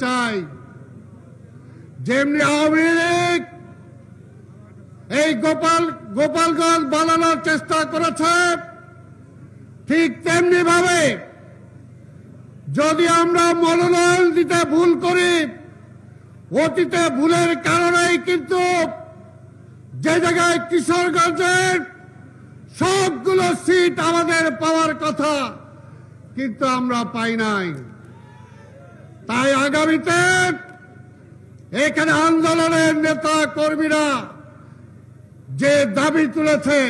চাই যেমনি আওয়ামী লীগ এই গোপালগঞ্জ বানানোর চেষ্টা করেছে, ঠিক তেমনি ভাবে যদি আমরা মনোনয়ন দিতে ভুল করি, অতীতে ভুলের কারণেই কিন্তু যে জায়গায় কিশোরগঞ্জের সবগুলো সিট আমাদের পাওয়ার কথা কিন্তু আমরা পাই নাই। তাই আগামীতে এখানে আন্দোলনের নেতা কর্মীরা যে দাবি তুলেছে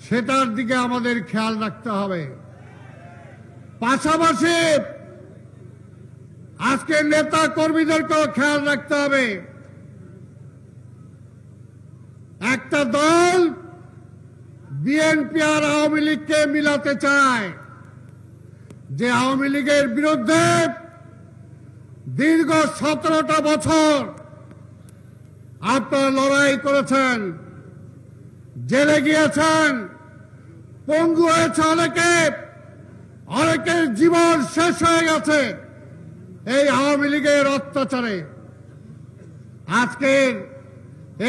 সেটার দিকে আমাদের খেয়াল রাখতে হবে। পাশাপাশি আজকের নেতা কর্মীদেরকেও খেয়াল রাখতে হবে। একটা দল বিএনপি আর আওয়ামী লীগকে মিলাতে চায়, যে আওয়ামী লীগের বিরুদ্ধে দীর্ঘ 17টা বছর আপনারা লড়াই করেছেন, জেলে গিয়েছেন, পঙ্গু হয়েছে অনেকের জীবন শেষ হয়ে গেছে এই আওয়ামী লীগের অত্যাচারে। আজকের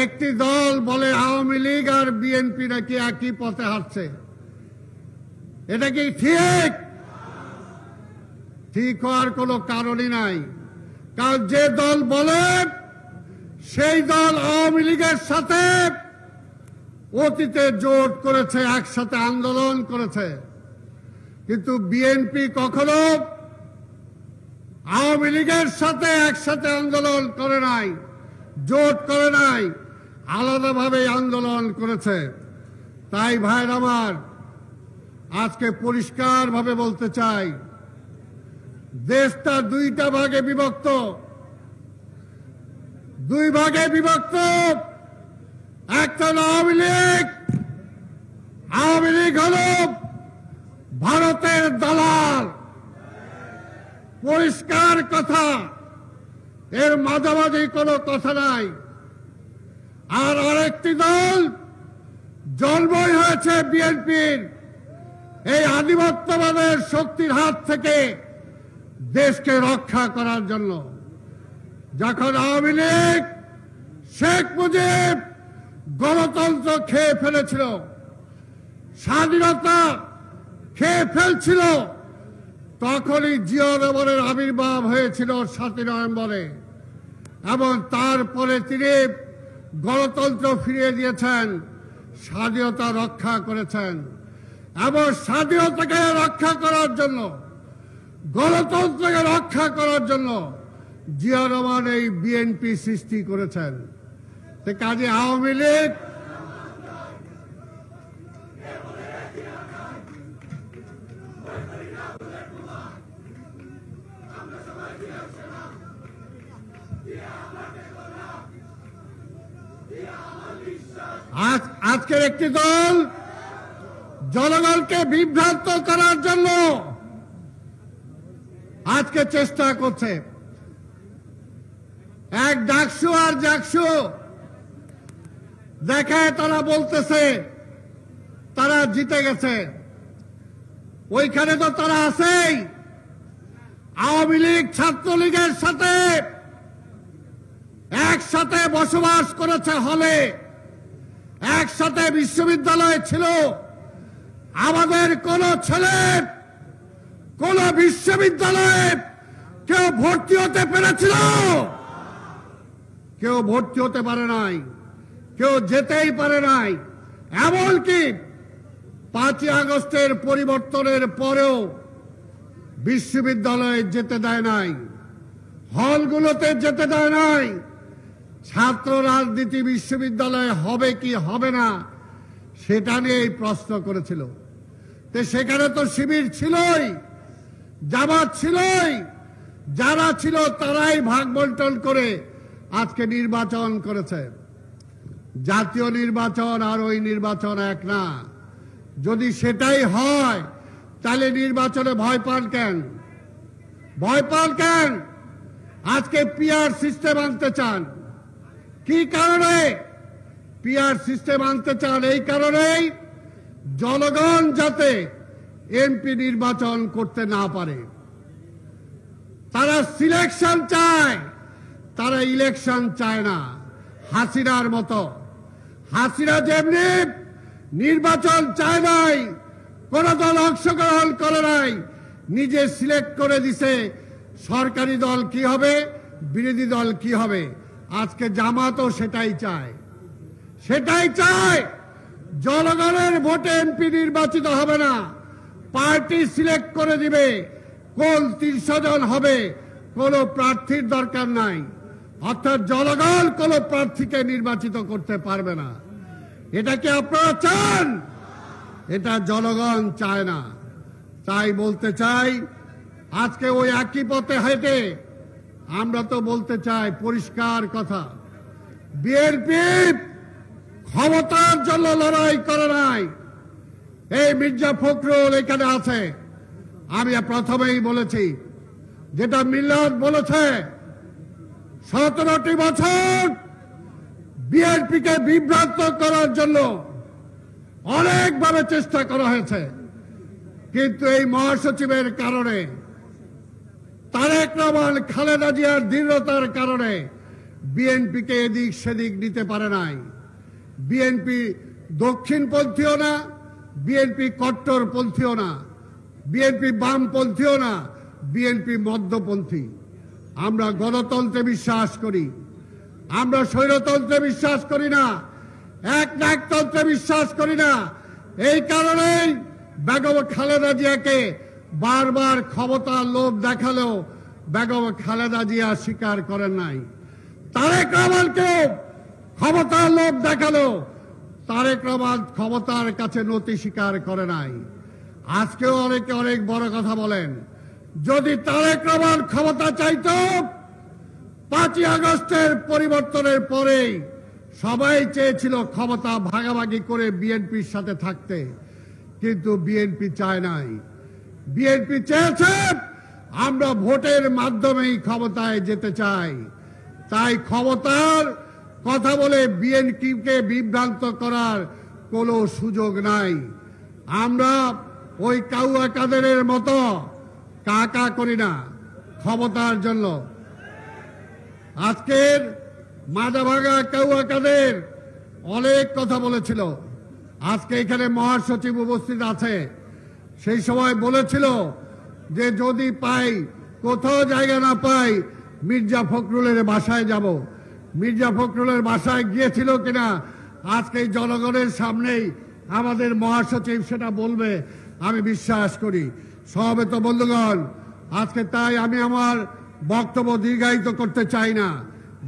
একটি দল বলে আওয়ামী লীগ আর বিএনপি নাকি একই পথে হাঁটছে। এটা কি ঠিক? ঠিক হওয়ার কোনো কারণই নাই। কারণ যে দল বলে সেই দল আওয়ামী লীগের সাথে অতীতে জোট করেছে, একসাথে আন্দোলন করেছে, কিন্তু বিএনপি কখনো আওয়ামী লীগের সাথে একসাথে আন্দোলন করে নাই, জোট করে নাই, আলাদাভাবে আন্দোলন করেছে। তাই ভাইরা আমার, আজকে পরিষ্কারভাবে বলতে চাই, দেশটা দুইটা ভাগে বিভক্ত, দুই ভাগে বিভক্ত। একটা আওয়ামী লীগ, আওয়ামী লীগ হল ভারতের দালাল, পরিষ্কার কথা, এর মাঝামাঝি কোনো কথা নাই। আর আরেকটি দল জন্মই হয়েছে বিএনপির এই আধিপত্যবাদের শক্তির হাত থেকে দেশকে রক্ষা করার জন্য। যখন আওয়ামী লীগ শেখ মুজিব গণতন্ত্র খেয়ে ফেলেছিল, স্বাধীনতা খেয়ে ফেলছিল, তখনই জিয়া রহমানের আবির্ভাব হয়েছিল 7 নভেম্বরে, এবং তারপরে তিনি গণতন্ত্র ফিরিয়ে দিয়েছেন, স্বাধীনতা রক্ষা করেছেন। এবং স্বাধীনতাকে রক্ষা করার জন্য, গণতন্ত্রকে রক্ষা করার জন্য জিয়া রহমান এই বিএনপি সৃষ্টি করেছেন। কাজে আওয়ামী লীগ আজকের একটি দল জনগণকে বিভ্রান্ত করার জন্য আজকে চেষ্টা করছে। এক ডাকসু আর জাকসু দেখায় তারা বলতেছে তারা জিতে গেছে, ওইখানে তো তারা আছেই। আওয়ামী লীগ ছাত্রলীগের সাথে একসাথে বসবাস করেছে, হলে একসাথে বিশ্ববিদ্যালয় ছিল। আমাদের কোন ছেলে কোন বিশ্ববিদ্যালয়ে কেউ ভর্তি হতে পেরেছিল? কেউ ভর্তি হতে পারে নাই, কেউ যেতেই পারে নাই। এমনকি 5ই আগস্টের পরিবর্তনের পরেও বিশ্ববিদ্যালয়ে যেতে দেয় নাই, হলগুলোতে যেতে দেয় নাই। ছাত্র রাজনীতি বিশ্ববিদ্যালয়ে হবে কি হবে না সেটা নিয়েই প্রশ্ন করেছিল। তো সেখানে তো শিবির ছিলই, জামাত ছিলই, যারা ছিল তারাই ভাগ বন্টন করে আজকে নির্বাচন করেছে। জাতীয় নির্বাচন আর ওই নির্বাচন এক না। যদি সেটাই হয় তাহলে নির্বাচনে ভয় পান কেন? ভয় পান কেন? আজকে পিআর সিস্টেম আনতে চান, কি কারণে পিআর সিস্টেম আনতে চান? এই কারণেই জনগণ যাতে এমপি নির্বাচন করতে না পারে। তারা সিলেকশন চায়, তারা ইলেকশন চায় না। হাসিনার মতো, হাসিনা যেমনি নির্বাচন চায় নাই, কোন দল অংশগ্রহণ করে নাই, নিজে সিলেক্ট করে দিছে সরকারি দল কি হবে, বিরোধী দল কি হবে। আজকে জামাতও সেটাই চায়, সেটাই চায়। জনগণের ভোটে এমপি নির্বাচিত হবে না, পার্টি সিলেক্ট করে দিবে কোন 300 জন হবে, কোন প্রার্থীর দরকার নাই। অর্থাৎ জনগণ কোন প্রার্থীকে নির্বাচিত করতে পারবে না। এটা কি আপনারা চান? এটা জনগণ চায় না। তাই বলতে চাই, আজকে ওই একই পথে হেঁটে আমরা তো বলতে চাই পরিষ্কার কথা, বিএনপি ক্ষমতার জন্য লড়াই করে নাই। এই মির্জা ফখরুল এখানে আছে, আমি প্রথমেই বলেছি, যেটা মিল্লাত বলেছে, 17টি বছর বিএনপিকে বিভ্রান্ত করার জন্য অনেকভাবে চেষ্টা করা হয়েছে, কিন্তু এই মহাসচিবের কারণে, তারেক রহমান খালেদা জিয়ার দৃঢ়তার কারণে বিএনপিকে এদিক সেদিক নিতে পারে নাই। বিএনপি দক্ষিণপন্থীও না, বিএনপি কট্টরপন্থীও না, বিএনপি বামপন্থীও না, বিএনপি মধ্যপন্থী। আমরা গণতন্ত্রে বিশ্বাস করি, আমরা স্বৈরতন্ত্রে বিশ্বাস করি না, একনায়কতন্ত্রে বিশ্বাস করি না। এই কারণেই বেগম খালেদা জিয়াকে বারবার ক্ষমতার লোভ দেখালেও বেগম খালেদা জিয়া স্বীকার করেন নাই। তারেক রহমানকে ক্ষমতার লোভ দেখালো, তারেক রহমান ক্ষমতার কাছে নতি স্বীকার করে নাই। আজকেও অনেকে অনেক বড় কথা বলেন। যদি তারেক রহমান ক্ষমতা চাইতো, 5ই আগস্টের পরিবর্তনের পরেই সবাই চেয়েছিল ক্ষমতা ভাগাভাগি করে বিএনপির সাথে থাকতে, কিন্তু বিএনপি চায় নাই। বিএনপি চেয়েছে আমরা ভোটের মাধ্যমেই ক্ষমতায় যেতে চাই। তাই ক্ষমতার কথা বলে বিএনপিকে বিভ্রান্ত করার কোনো সুযোগ নাই। আমরা ওই কাউয়া কাদেরের মতো কাকা করি না ক্ষমতার জন্য। আজকের মাদাভাঙা কাউয়া কাদের অনেক কথা বলেছিল। আজকে এখানে মহাসচিব উপস্থিত আছে, সেই সময় বলেছিল যে যদি পাই, কোথাও জায়গা না পাই, মির্জা ফখরুলের বাসায় যাব। মির্জা ফখরুলের বাসায় গিয়েছিল কিনা আজকে জনগণের সামনেই আমাদের মহাসচিব সেটা বলবে, আমি বিশ্বাস করি। সমবেত বন্ধুগণ, আজকে তাই আমি আমার বক্তব্য দীর্ঘায়িত করতে চাই না।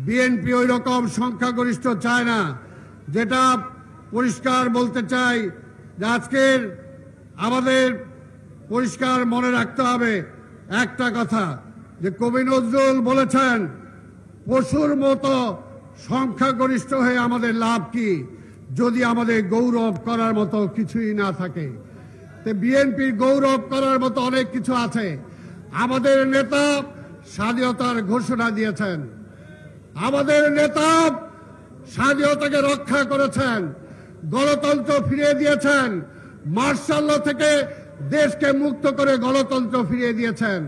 বিএনপি ওই রকম সংখ্যাগরিষ্ঠ চায় না। যেটা পরিষ্কার বলতে চাই যে আজকের আমাদের পরিষ্কার মনে রাখতে হবে একটা কথা, যে কবি নজরুল বলেছেন, পশুর মতো সংখ্যাগরিষ্ঠ হয়ে আমাদের লাভ কি, যদি আমাদের গৌরব করার মতো কিছুই না থাকে। বিএনপির গৌরব করার মতো অনেক কিছু আছে। আমাদের নেতা স্বাধীনতার ঘোষণা দিয়েছেন, আমাদের নেতা স্বাধীনতাকে রক্ষা করেছেন, গণতন্ত্র ফিরিয়ে দিয়েছেন, মার্শাল ল থেকে দেশকে মুক্ত করে গণতন্ত্র ফিরিয়ে দিয়েছেন।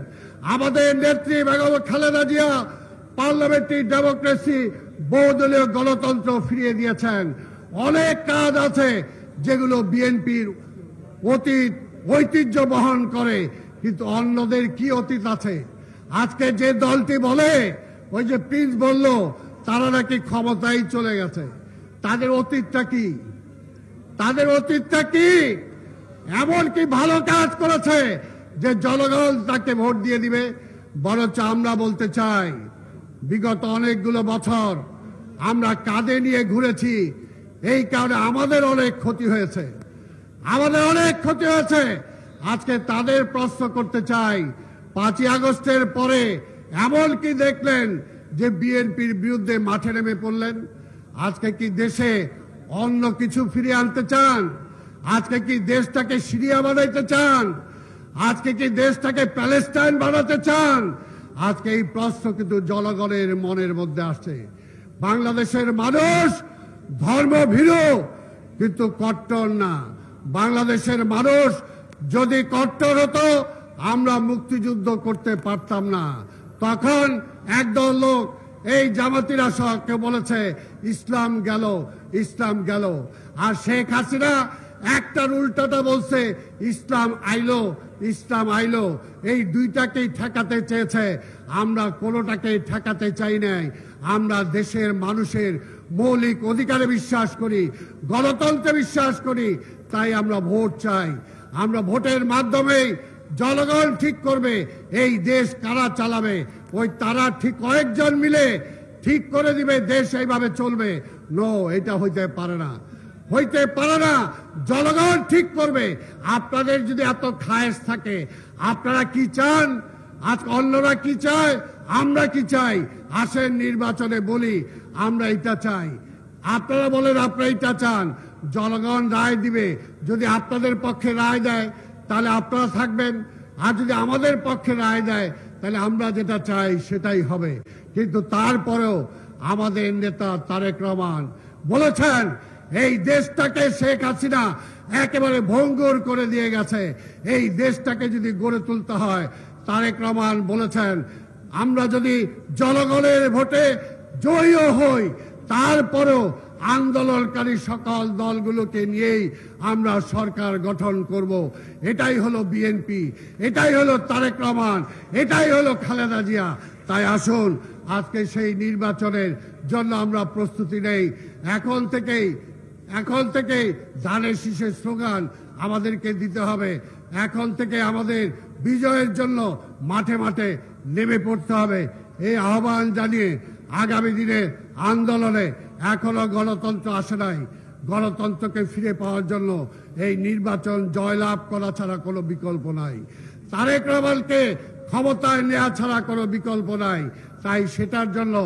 আমাদের নেত্রী বেগম খালেদা জিয়া পার্লামেন্টারি ডেমোক্রেসি, বহুদলীয় গণতন্ত্র ফিরিয়ে দিয়েছেন। অনেক কাজ আছে যেগুলো বিএনপির অতীত ঐতিহ্য বহন করে, কিন্তু অন্যদের কি অতীত আছে? আজকে যে দলটি বলে, ওই যে প্রিন্স বলল, তারা নাকি ক্ষমতায় চলে গেছে, তাদের অতীতটা কি? তাদের অতীতটা কি? এমন কি ভালো কাজ করেছে যে জনগণ তাকে ভোট দিয়ে দিবে? বরঞ্চ আমরা বলতে চাই, বিগত অনেকগুলো বছর আমরা কাঁধে নিয়ে ঘুরেছি, এই কারণে আমাদের অনেক ক্ষতি হয়েছে, আমাদের অনেক ক্ষতি হয়েছে। আজকে তাদের প্রশ্ন করতে চাই, 5ই আগস্টের পরে এমন কি দেখলেন যে বিএনপির বিরুদ্ধে মাঠে নেমে পড়লেন? আজকে কি দেশে অন্য কিছু ফিরিয়ে আনতে চান? আজকে কি দেশটাকে সিরিয়া বানাইতে চান? আজকে কি দেশটাকে প্যালেস্টাইন বানাতে চান? আজকে এই প্রশ্ন কিন্তু জনগণের মনের মধ্যে আসছে। বাংলাদেশের মানুষ ধর্মভীরু, কিন্তু কট্টর না। বাংলাদেশের মানুষ যদি কট্টর হতো, আমরা মুক্তিযুদ্ধ করতে পারতাম না। তখন একদল লোক এই জামাতিরা সহ কেউ বলেছে ইসলাম গেল, ইসলাম গেল, আর শেখ হাসিনা একটার উল্টাটা বলছে ইসলাম আইলো, ইসলাম আইলো। এই দুইটাকেই ঠেকাতে চেয়েছে। আমরা কোনোটাকেই ঠেকাতে চাই নাই। আমরা দেশের মানুষের মৌলিক অধিকারে বিশ্বাস করি, গণতন্ত্রে বিশ্বাস করি, তাই আমরা ভোট চাই। আমরা ভোটের মাধ্যমে জনগণ ঠিক করবে এই দেশ কারা চালাবে। ওই তারা ঠিক কয়েকজন মিলে ঠিক করে দিবে দেশ এইভাবে চলবে। নো, এটা হইতে পারে না, হইতে পারে না। জনগণ ঠিক করবে। আপনাদের যদি এত খায়েশ থাকে, আপনারা কি চান, আজ অন্যরা কি চায়, আমরা কি চাই, আসেন নির্বাচনে বলি আমরা এটা চাই। আপনারা বলেন আপনারা এটা চান, জনগণ রায় দিবে। যদি আপনাদের পক্ষে রায় দেয় তাহলে আপনারা থাকবেন, আর যদি আমাদের পক্ষে রায় দেয় তাহলে আমরা যেটা চাই সেটাই হবে। কিন্তু তারপরেও আমাদের নেতা তারেক রহমান বলেছেন এই দেশটাকে শেখ হাসিনা একেবারে ভঙ্গুর করে দিয়ে গেছে। এই দেশটাকে যদি গড়ে তুলতে হয়, তারেক রহমান বলেছেন আমরা যদি জনগণের ভোটে জয়ী হই, তারপরেও আন্দোলনকারী সকল দলগুলোকে নিয়েই আমরা সরকার গঠন করব। এটাই হলো বিএনপি, এটাই হলো তারেক রহমান, এটাই হলো খালেদা জিয়া। তাই আসুন আজকে সেই নির্বাচনের জন্য আমরা প্রস্তুতি নেই। এখন থেকেই ধানের শীষের স্লোগান আমাদেরকে দিতে হবে। এখন থেকে আমাদের বিজয়ের জন্য মাঠে মাঠে নেমে পড়তে হবে। এই আহ্বান জানিয়ে আগামী দিনের আন্দোলনে, এখনো গণতন্ত্র আসে নাই, গণতন্ত্রকে ফিরে পাওয়ার জন্য এই নির্বাচন জয়লাভ করা ছাড়া কোনো বিকল্প নাই। তারেক রহমানকে ক্ষমতায় নেওয়া ছাড়া কোনো বিকল্প নাই। তাই সেটার জন্য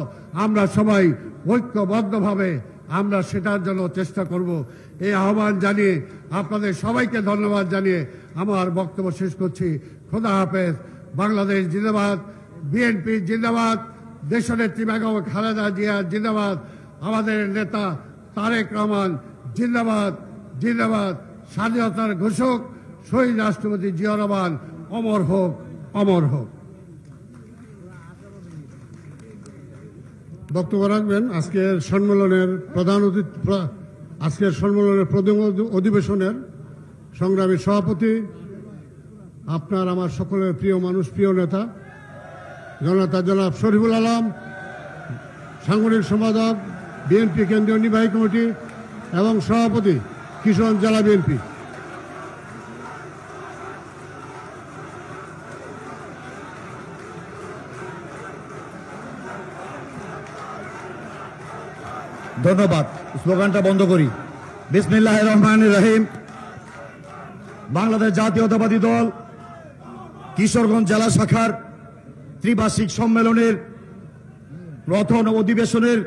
আমরা সবাই ঐক্যবদ্ধভাবে আমরা সেটার জন্য চেষ্টা করব। এই আহ্বান জানিয়ে আপনাদের সবাইকে ধন্যবাদ জানিয়ে আমার বক্তব্য শেষ করছি। খোদা হাফেজ। বাংলাদেশ জিন্দাবাদ, বিএনপি জিন্দাবাদ, দেশনেত্রী বেগম খালেদা জিয়া জিন্দাবাদ, আমাদের নেতা তারেক রহমান জিন্দাবাদ, জিন্দাবাদ। স্বাধীনতার ঘোষক শহীদ রাষ্ট্রপতি জিয়াউর রহমান অমর হোক, অমর হোক। বক্তব্য রাখবেন আজকের সম্মেলনের প্রধান অধিবেশনের সংগ্রামী সভাপতি, আপনার আমার সকলের প্রিয় মানুষ, প্রিয় নেতা জনাব শরীফুল আলম, সাংগঠনিক সম্পাদক বিএনপি কেন্দ্রীয় নির্বাহী কমিটি এবং সভাপতি কিশোরগঞ্জ জেলা বিএনপি। ধন্যবাদ। স্লোগানটা বন্ধ করি। বিসমিল্লাহির রহমানির রহিম। বাংলাদেশ জাতীয়তাবাদী দল কিশোরগঞ্জ জেলা শাখার ত্রিবার্ষিক সম্মেলনের প্রথম অধিবেশনের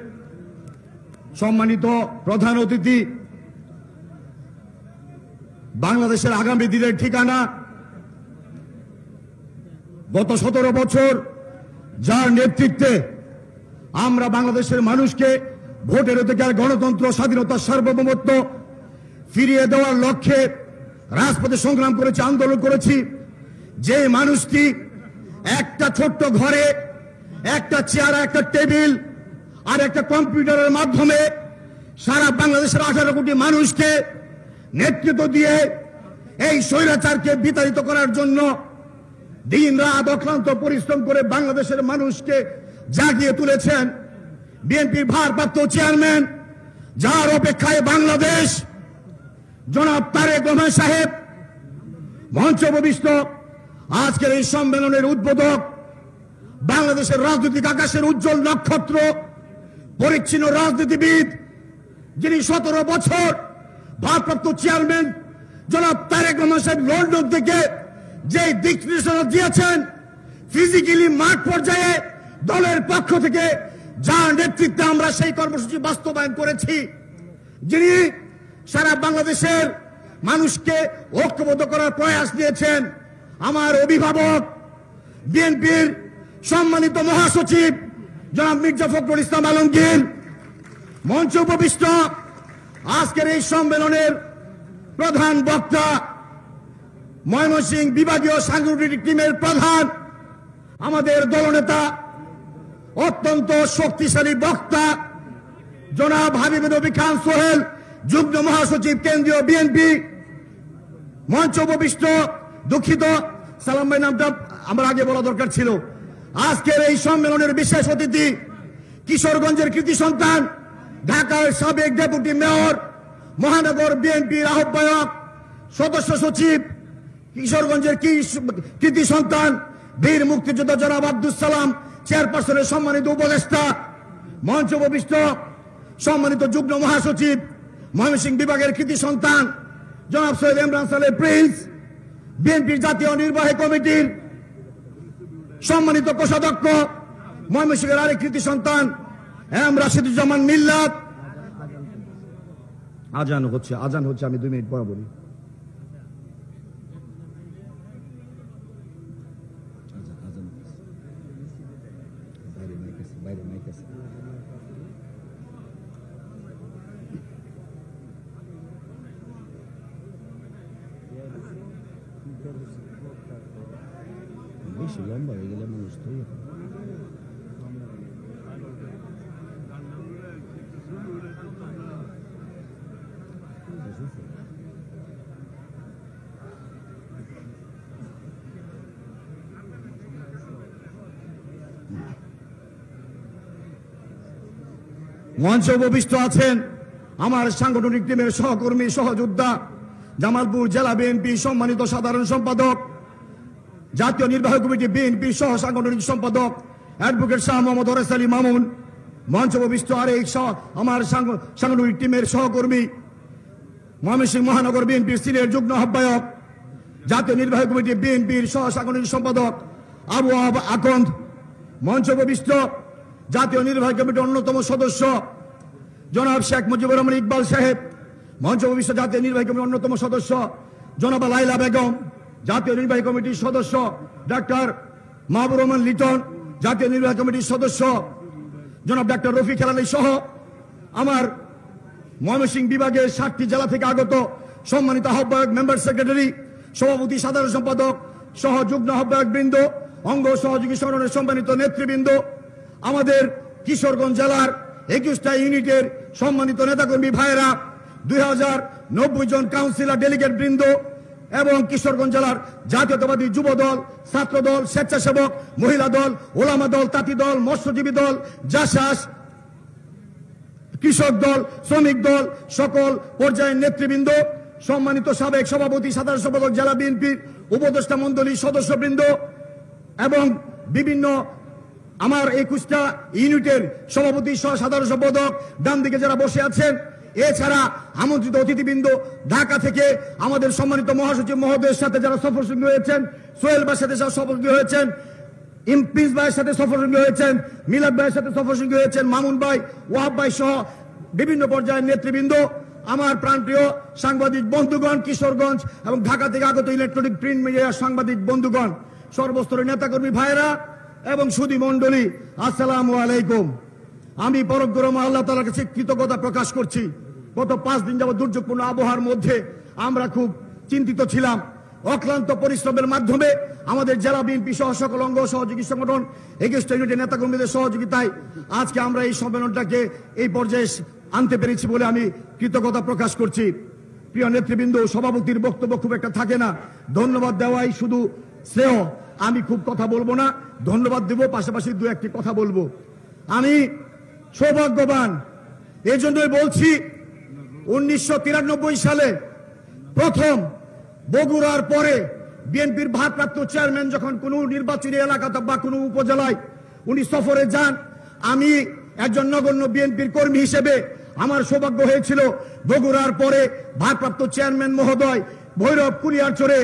সম্মানিত প্রধান অতিথি, বাংলাদেশের আগামী দিনের ঠিকানা, গত 17 বছর যার নেতৃত্বে আমরা বাংলাদেশের মানুষকে ভোটের অধিকার, গণতন্ত্র, স্বাধীনতা, সার্বভৌমত্ব ফিরিয়ে দেওয়ার লক্ষ্যে রাজপথে সংগ্রাম করেছি, আন্দোলন করেছি। যে মানুষটি একটা ছোট্ট ঘরে একটা চেয়ার, একটা টেবিল আর একটা কম্পিউটারের মাধ্যমে সারা বাংলাদেশের 18 কোটি মানুষকে নেতৃত্ব দিয়ে এই স্বৈরাচারকে বিতাড়িত করার জন্য দিন রাত অক্লান্ত পরিশ্রম করে বাংলাদেশের মানুষকে জাগিয়ে তুলেছেন বিএনপির ভারপ্রাপ্ত চেয়ারম্যান, যার অপেক্ষায় বাংলাদেশ, জনাব তারেক রহমান সাহেব মঞ্চ উপবিষ্ট। আজকের এই সম্মেলনের উদ্বোধক, বাংলাদেশের রাজনৈতিক আকাশের উজ্জ্বল নক্ষত্র, পরিচ্ছন্ন রাজনীতিবিদ, যিনি 17 বছর ভারপ্রাপ্ত চেয়ারম্যান জনাব তারেক রহমান সাহেব লন্ডন থেকে যে দিক নির্দেশনা দিয়েছেন, ফিজিক্যালি মাঠ পর্যায়ে দলের পক্ষ থেকে যার নেতৃত্বে আমরা সেই কর্মসূচি বাস্তবায়ন করেছি, যিনি সারা বাংলাদেশের মানুষকে ঐক্যবদ্ধ করার প্রয়াস নিয়েছেন, আমার অভিভাবক বিএনপির সম্মানিত মহাসচিব জনাব মির্জা ফখরুল ইসলাম আলমগীর মঞ্চ উপবিষ্ট। আজকের এই সম্মেলনের প্রধান বক্তা, ময়মনসিংহ বিভাগীয় সাংগঠনিক টিমের প্রধান আমাদের দলনেতা অত্যন্ত শক্তিশালী বক্তা জনাব হাবিব নবী খান সোহেল, যুগ্ম মহাসচিব কেন্দ্রীয় বিএনপি, মঞ্চ উপবিষ্ট, দুঃখিত সালাম ভাই নামটা আমার আগে বলা দরকার ছিল। আজকের এই সম্মেলনের বিশেষ অতিথি কিশোরগঞ্জের কৃতি সন্তান, ঢাকার সাবেক ডেপুটি মেয়র, মহানগর বিএনপির আহ্বায়ক, সদস্য সচিব, কিশোরগঞ্জের কৃতি সন্তান, বীর মুক্তিযোদ্ধা জনাব আব্দুল সালাম চেয়ারপারসনের সম্মানিত উপদেষ্টা, মঞ্চ উপবিষ্ট সম্মানিত যুগ্ম মহাসচিব, ময়মনসিংহ বিভাগের কৃতি সন্তান জনাব সৈয়দ ইমরান সালেহ প্রিন্স, বিএনপির জাতীয় নির্বাহী কমিটির সম্মানিত কোষাধ্যক্ষ, ময়মনসিংহের আরেক কৃতি সন্তান এম রাশিদুজ্জামান মিল্লাত। আজান হচ্ছে আমি 2 মিনিট পরে বলি। বেশি লম্বা হয়ে গেলে মানুষ তো মঞ্চে উপবিষ্ট আছেন আমার সাংগঠনিক টিমের সহকর্মী সহযোদ্ধা, জামালপুর জেলা বিএনপি সম্মানিত সাধারণ সম্পাদক, জাতীয় নির্বাহী কমিটি বিএনপি সহ সাংগঠনিক সম্পাদক অ্যাডভোকেট শাহ মোহাম্মদ ওরেস আলী মামুন, মঞ্চ উপবিষ্ট আরেক আমার সাংগঠনিক টিমের সহকর্মী, ময়মনসিংহ মহানগর বিএনপির সিনিয়র যুগ্ম আহ্বায়ক, জাতীয় নির্বাহী কমিটি বিএনপির সহ সাংগঠনিক সম্পাদক আবু আকন্দ, মঞ্চ উপবিষ্ট জাতীয় নির্বাহী কমিটির অন্যতম সদস্য জনাব শেখ মুজিবুর রহমান ইকবাল সাহেব, মঞ্চ উপবিষ্ট জাতীয় নির্বাহী কমিটির অন্যতম সদস্য জনাবা লাইলা বেগম, জাতীয় নির্বাহী কমিটির সদস্য ডাক্তার মাহবুর রহমান লিটন, জাতীয় নির্বাহী কমিটির সদস্য জনাব ডাক্তার রফিক আলী সহ আমার ময়মনসিংহ বিভাগের 7টি জেলা থেকে আগত সম্মানিত আহ্বায়ক, মেম্বার সেক্রেটারি, সভাপতি, সাধারণ সম্পাদক সহ যুগ্ম আহ্বায়ক বৃন্দ, অঙ্গ সহযোগী সংগঠনের সম্মানিত নেতৃবৃন্দ, আমাদের কিশোরগঞ্জ জেলার 21টা ইউনিটের সম্মানিত নেতাকর্মী ভাইয়েরা, 2090 জন কাউন্সিলর, ডেলিগেট বৃন্দ এবং কিশোরগঞ্জ জেলার জাতীয়তাবাদী যুব দল, ছাত্র দল, স্বেচ্ছাসেবক, মহিলা দল, ওলামা দল, তাঁতি দল, মৎস্যজীবী দল, জাসাস, কৃষক দল, শ্রমিক দল, সকল পর্যায়ের নেতৃবৃন্দ, সম্মানিত সাবেক সভাপতি, সাধারণ সম্পাদক, জেলা বিএনপির উপদেষ্টা মণ্ডলী সদস্যবৃন্দ এবং বিভিন্ন আমার 21টা ইউনিটের সভাপতি সহ সাধারণ সম্পাদক, ডান দিকে যারা বসে আছেন, এছাড়া আমন্ত্রিত অতিথিবৃন্দ, ঢাকা থেকে আমাদের সম্মানিত মহাসচিব মহোদয়ের সাথে যারা সফরসঙ্গী হয়েছেন, সোহেল ভাইয়ের সাথে যারা সফরসঙ্গী হয়েছেন, প্রিন্স ভাইয়ের সাথে সফরসঙ্গী হয়েছেন, মিলাদ ভাইয়ের সাথে সফরসঙ্গী হয়েছেন, মামুন ভাই, ওয়াহাব ভাই সহ বিভিন্ন পর্যায়ের নেতৃবৃন্দ, আমার প্রাণপ্রিয় সাংবাদিক বন্ধুগণ, কিশোরগঞ্জ এবং ঢাকা থেকে আগত ইলেকট্রনিক প্রিন্ট মিডিয়ার সাংবাদিক বন্ধুগণ, সর্বস্তরের নেতাকর্মী ভাইয়েরা এবং সুধী মণ্ডলী, আসসালামু আলাইকুম। আমি পরম আল্লাহ তাআলার কাছে কৃতজ্ঞতা প্রকাশ করছি। গত 5 দিন যাবত দুর্যোগপূর্ণ আবহাওয়ার মধ্যে আমরা খুব চিন্তিত ছিলাম। অক্লান্ত পরিশ্রমের মাধ্যমে আমাদের জেলা বিএনপি সহ সকল অঙ্গ সহযোগী সংগঠন 21টা ইউনিটের নেতাকর্মীদের সহযোগিতায় আজকে আমরা এই সম্মেলনটাকে এই পর্যায়ে আনতে পেরেছি বলে আমি কৃতজ্ঞতা প্রকাশ করছি। প্রিয় নেতৃবৃন্দ, সভাপতির বক্তব্য খুব একটা থাকে না, ধন্যবাদ দেওয়াই শুধু শ্রেয়। আমি খুব কথা বলবো না, ধন্যবাদ দেব, পাশাপাশি 2-1টি কথা বলবো। আমি সৌভাগ্যবান এজন্যই বলছি, 1993 সালে প্রথম বগুড়ার পরে বিএনপির ভারপ্রাপ্ত চেয়ারম্যান যখন কোন নির্বাচনী এলাকাতে বা কোন উপজেলায় উনি সফরে যান, আমি একজন নগণ্য বিএনপির কর্মী হিসেবে আমার সৌভাগ্য হয়েছিল বগুড়ার পরে ভারপ্রাপ্ত চেয়ারম্যান মহোদয় ভৈরব কুলিয়ারচরে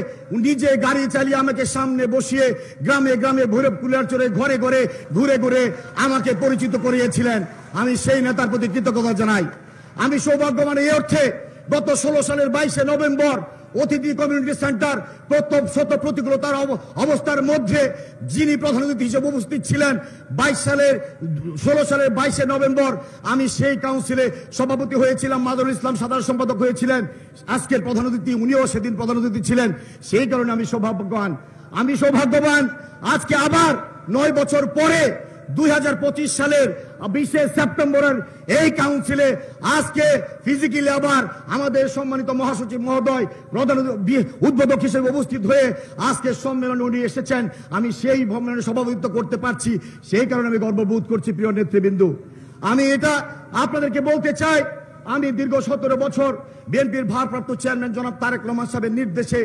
নিজে গাড়ি চালিয়ে আমাকে সামনে বসিয়ে গ্রামে গ্রামে ভৈরব কুলিয়ারচরে ঘরে ঘরে ঘুরে ঘুরে আমাকে পরিচিত করিয়েছিলেন। আমি সেই নেতার প্রতি কৃতজ্ঞতা জানাই। আমি সৌভাগ্যবান এই অর্থে, গত 16 সালের 22শে নভেম্বর অতিথি কমিউনিটি সেন্টার প্রথম শত প্রতিকূলতার অবস্থার মধ্যে যিনি প্রধান অতিথি হিসেবে উপস্থিত ছিলেন, 16 সালের 22শে নভেম্বর আমি সেই কাউন্সিলে সভাপতি হয়েছিলাম, মাদুল ইসলাম সাধারণ সম্পাদক হয়েছিলেন। আজকের প্রধান অতিথি উনিও সেদিন প্রধান অতিথি ছিলেন। সেই কারণে আমি সৌভাগ্যবান আজকে আবার 9 বছর পরে 2025 সালের 20 সেপ্টেম্বরের এই কাউন্সিলে আজকে ফিজিক্যালি আবার আমাদের সম্মানিত মহাসচিব মহোদয় প্রধান উদ্বোধক হিসেবে উপস্থিত হয়ে আজকে সম্মেলনে উনি এসেছেন। আমি সেই সম্মেলনে সভাপতিত্ব করতে পারছি, সেই কারণে আমি গর্ববোধ করছি। প্রিয় নেতৃবৃন্দ, আমি এটা আপনাদেরকে বলতে চাই, আমি দীর্ঘ 17 বছর বিএনপির ভারপ্রাপ্ত চেয়ারম্যান জনাব তারেক রহমান সাহেবের নির্দেশে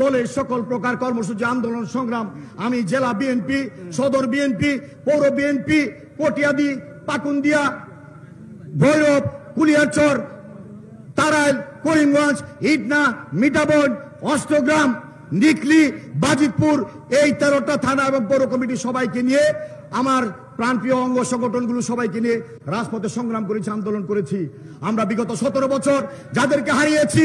দলের সকল প্রকার কর্মসূচি, আন্দোলন, সংগ্রাম আমি জেলা বিএনপি, সদর বিএনপি, পৌর বিএনপি, কটিয়াদি, পাকুন্দিয়া, ভৈরব, কুলিয়ারচর, তারাইল, করিমগঞ্জ, ইটনা, মিঠাবন, অষ্টগ্রাম, নিকলি, বাজিতপুর, এই 13টা থানা এবং পৌর কমিটি সবাইকে নিয়ে, আমার প্রাণপ্রিয় অঙ্গ সংগঠনগুলো সবাইকে নিয়ে রাজপথে সংগ্রাম করেছি, আন্দোলন করেছি। আমরা বিগত 17 বছর যাদেরকে হারিয়েছি,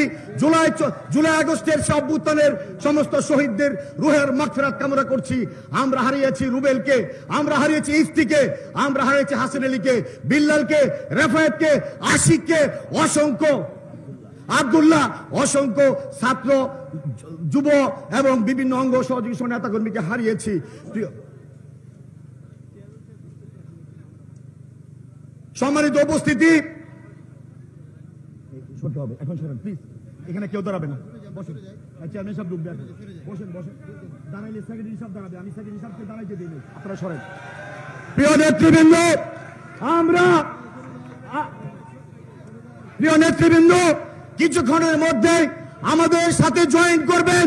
জুলাই আগস্টের অভ্যুত্থানের সমস্ত শহীদদের রুহের মাগফিরাত কামনা করছি। আমরা হারিয়েছি রুবেলকে, আমরা হারিয়েছি ইফতিকে, আমরা হারিয়েছি হাসান আলীকে, বিল্লালকে, রেফায়েতকে, আশিককে, অসংখ্য আব্দুল্লাহ, অসংখ্য ছাত্র, যুব এবং বিভিন্ন অঙ্গ সহযোগী নেতাকর্মীকে হারিয়েছি। সম্মানিত উপস্থিতি, এখন সরেন প্লিজ, এখানে কেউ দাঁড়াবে না, বসেন। চেয়ারম্যান সাহেব ঢুকবে, বসেন বসেন, দাঁড়াইলে সেক্রেটারি সাহেব দাঁড়াবে, আমি সেক্রেটারি সাহেবকে দাঁড়াইতে দিই, আপনারা সরেন। প্রিয় নেতৃবৃন্দ, প্রিয় নেতৃবৃন্দ, কিছুক্ষণের মধ্যে আমাদের সাথে জয়েন করবেন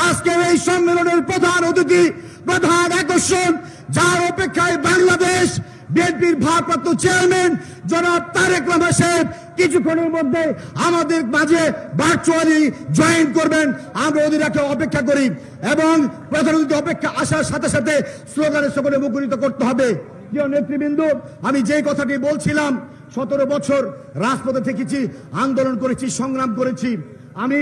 আজকের এই সম্মেলনের প্রধান অতিথি, প্রধান আকর্ষণ, যার অপেক্ষায় বাংলাদেশ বিএনপির ভারপ্রাপ্ত চেয়ারম্যান জনাব তারেক রহমান সাহেব কিছুক্ষণের মধ্যে আমাদের মাঝে ভার্চুয়ালি জয়েন করবেন। আমরা ওদের অপেক্ষা করি এবং প্রধান অতিথি অপেক্ষা আসার সাথে সাথে স্লোগানে সকলে মুখরিত করতে হবে। প্রিয় নেতৃবৃন্দ, আমি যেই কথাটি বলছিলাম, 17 বছর রাজপথে থেকেছি, আন্দোলন করেছি, সংগ্রাম করেছি। আমি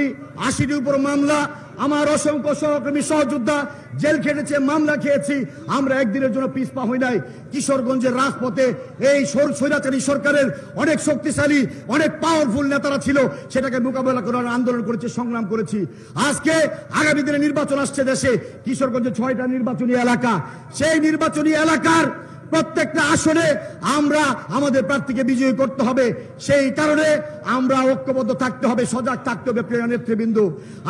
80টির উপর মামলা, আমার অসংখ্য সহকর্মী সহযোদ্ধা জেল খেটেছে, মামলা খেয়েছি। আমরা একদিনের জন্য পিছপা হই নাই। কিশোরগঞ্জের রাজপথে এই স্বৈরাচারী সরকারের অনেক শক্তিশালী, অনেক পাওয়ারফুল নেতারা ছিল, সেটাকে মোকাবেলা করার আন্দোলন করেছি, সংগ্রাম করেছি। আজকে আগামী দিনে নির্বাচন আসছে দেশে, কিশোরগঞ্জে 6টা নির্বাচনী এলাকা, সেই নির্বাচনী এলাকার প্রত্যেকটা আসনে আমরা আমাদের প্রার্থীকে বিজয়ী করতে হবে। সেই কারণে আমরা ঐক্যবদ্ধ থাকতে হবে, সজাগ থাকতে হবে। প্রিয় নেতৃবৃন্দ,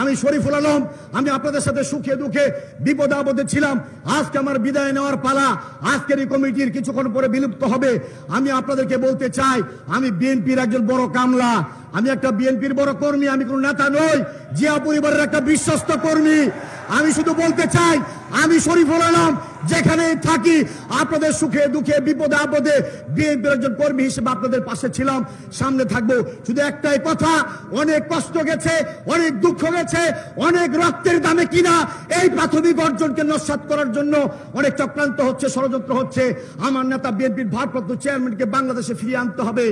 আমি শরীফুল আলম, আমি আপনাদের সাথে সুখে দুঃখে বিপদে আপদে ছিলাম। আজকে আমার বিদায় নেওয়ার পালা, আজকের এই কমিটির কিছুক্ষণ পরে বিলুপ্ত হবে। আমি আপনাদেরকে বলতে চাই, আমি বিএনপির একজন বড় কামলা, আমি একটা বিএনপির বড় কর্মী, আমি কোন নেতা নই, জিয়া পরিবারের একটা বিশ্বস্ত কর্মী। আমি শুধু বলতে চাই, আমি শরীফুল আলম যেখানে থাকি, আপনাদের সুখে দুঃখে বিপদে আপদে বিএনপির একজন কর্মী হিসেবে আপনাদের পাশে ছিলাম, সামনে থাকবো। শুধু একটাই কথা, অনেক কষ্ট গেছে, অনেক দুঃখ গেছে, অনেক রক্তের দামে কিনা এই প্রাথমিক অর্জনকে নস্যাৎ করার জন্য অনেক চক্রান্ত হচ্ছে, ষড়যন্ত্র হচ্ছে। আমার নেতা বিএনপির ভারপ্রাপ্ত চেয়ারম্যানকে বাংলাদেশে ফিরিয়ে আনতে হবে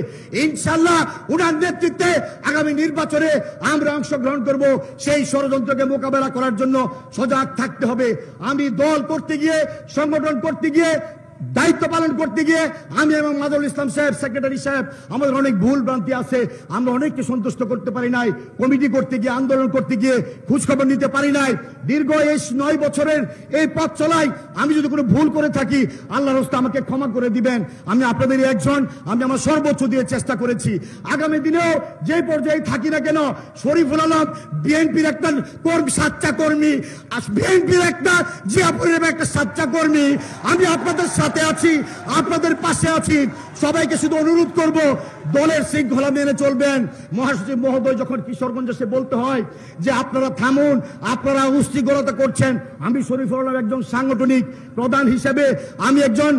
ইনশাআল্লাহ। উনার নেতৃত্বে আগামী নির্বাচনে আমরা অংশগ্রহণ করব। সেই ষড়যন্ত্রকে মোকাবেলা করার জন্য সজাগ থাকতে হবে। আমি দল করতে গিয়ে, সংগঠন করতে গিয়ে, দায়িত্ব পালন করতে গিয়ে আমি এবং মাদুল ইসলাম সাহেব, সেক্রেটারি সাহেব, আমাদের অনেক ভুল ভ্রান্তি আছে। আমরা অনেককে সন্তুষ্ট করতে পারি নাই। কমিটি করতে গিয়ে, আন্দোলন করতে গিয়ে খোঁজখবর নিতে পারি নাই। দীর্ঘ এই 9 বছরের এই পথ চলাই আমি যদি কোনো ভুল করে থাকি, আল্লাহর রাস্তায় আমাকে ক্ষমা করে দিবেন। আমি আপনাদেরই একজন, আমি আমার সর্বোচ্চ দিয়ে চেষ্টা করেছি। আগামী দিনেও যে পর্যায়ে থাকি না কেন, শরীফুল আলম বিএনপির একটা সাচ্চা কর্মী, বিএনপির একটা জিয়াপুরের একটা সাচ্চা কর্মী। আমি আপনাদের সাথে আছি, আপনাদের পাশে আছি। সবাইকে শুধু অনুরোধ করব, দলের শৃঙ্খলা মেনে চলবেন। মহাসচিব মহোদয় যখন কিশোরগঞ্জে সে বলতে হয় যে আপনারা থামুন, আপনারা উশৃঙ্খলতা করছেন, আমি শরীফুল আলম একজন সাংগঠনিক প্রধান হিসেবে, আমি একজন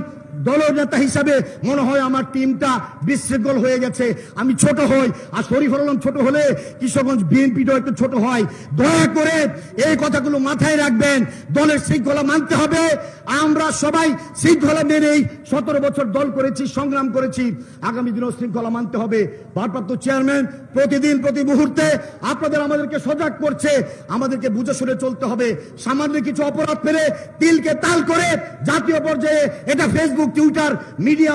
দলের নেতা হিসাবে মনে হয় আমার টিমটা বিশৃঙ্খল হয়ে গেছে। আমি ছোট হই, আর শরীফুল আলম ছোট হলে কিশোরগঞ্জ বিএনপিটাও একটু ছোট হয়। দয়া করে এই কথাগুলো মাথায় রাখবেন। দলের শৃঙ্খলা মানতে হবে। আমরা সবাই শৃঙ্খলা মেনেই 17 বছর দল করেছি, সংগ্রাম করেছি। আগামী দিনেও শৃঙ্খলা মানতে হবে। ভারপ্রাপ্ত চেয়ারম্যান প্রতিদিন, প্রতি মুহূর্তে আমাদেরকে সজাগ করছে। আমাদেরকে বুঝে শুনে চলতে হবে। সামান্য কিছু অপরাধ পেলে তিলকে তাল করে জাতীয় পর্যায়ে এটা ফেসবুক ফেসবুক, টুইটার, মিডিয়া,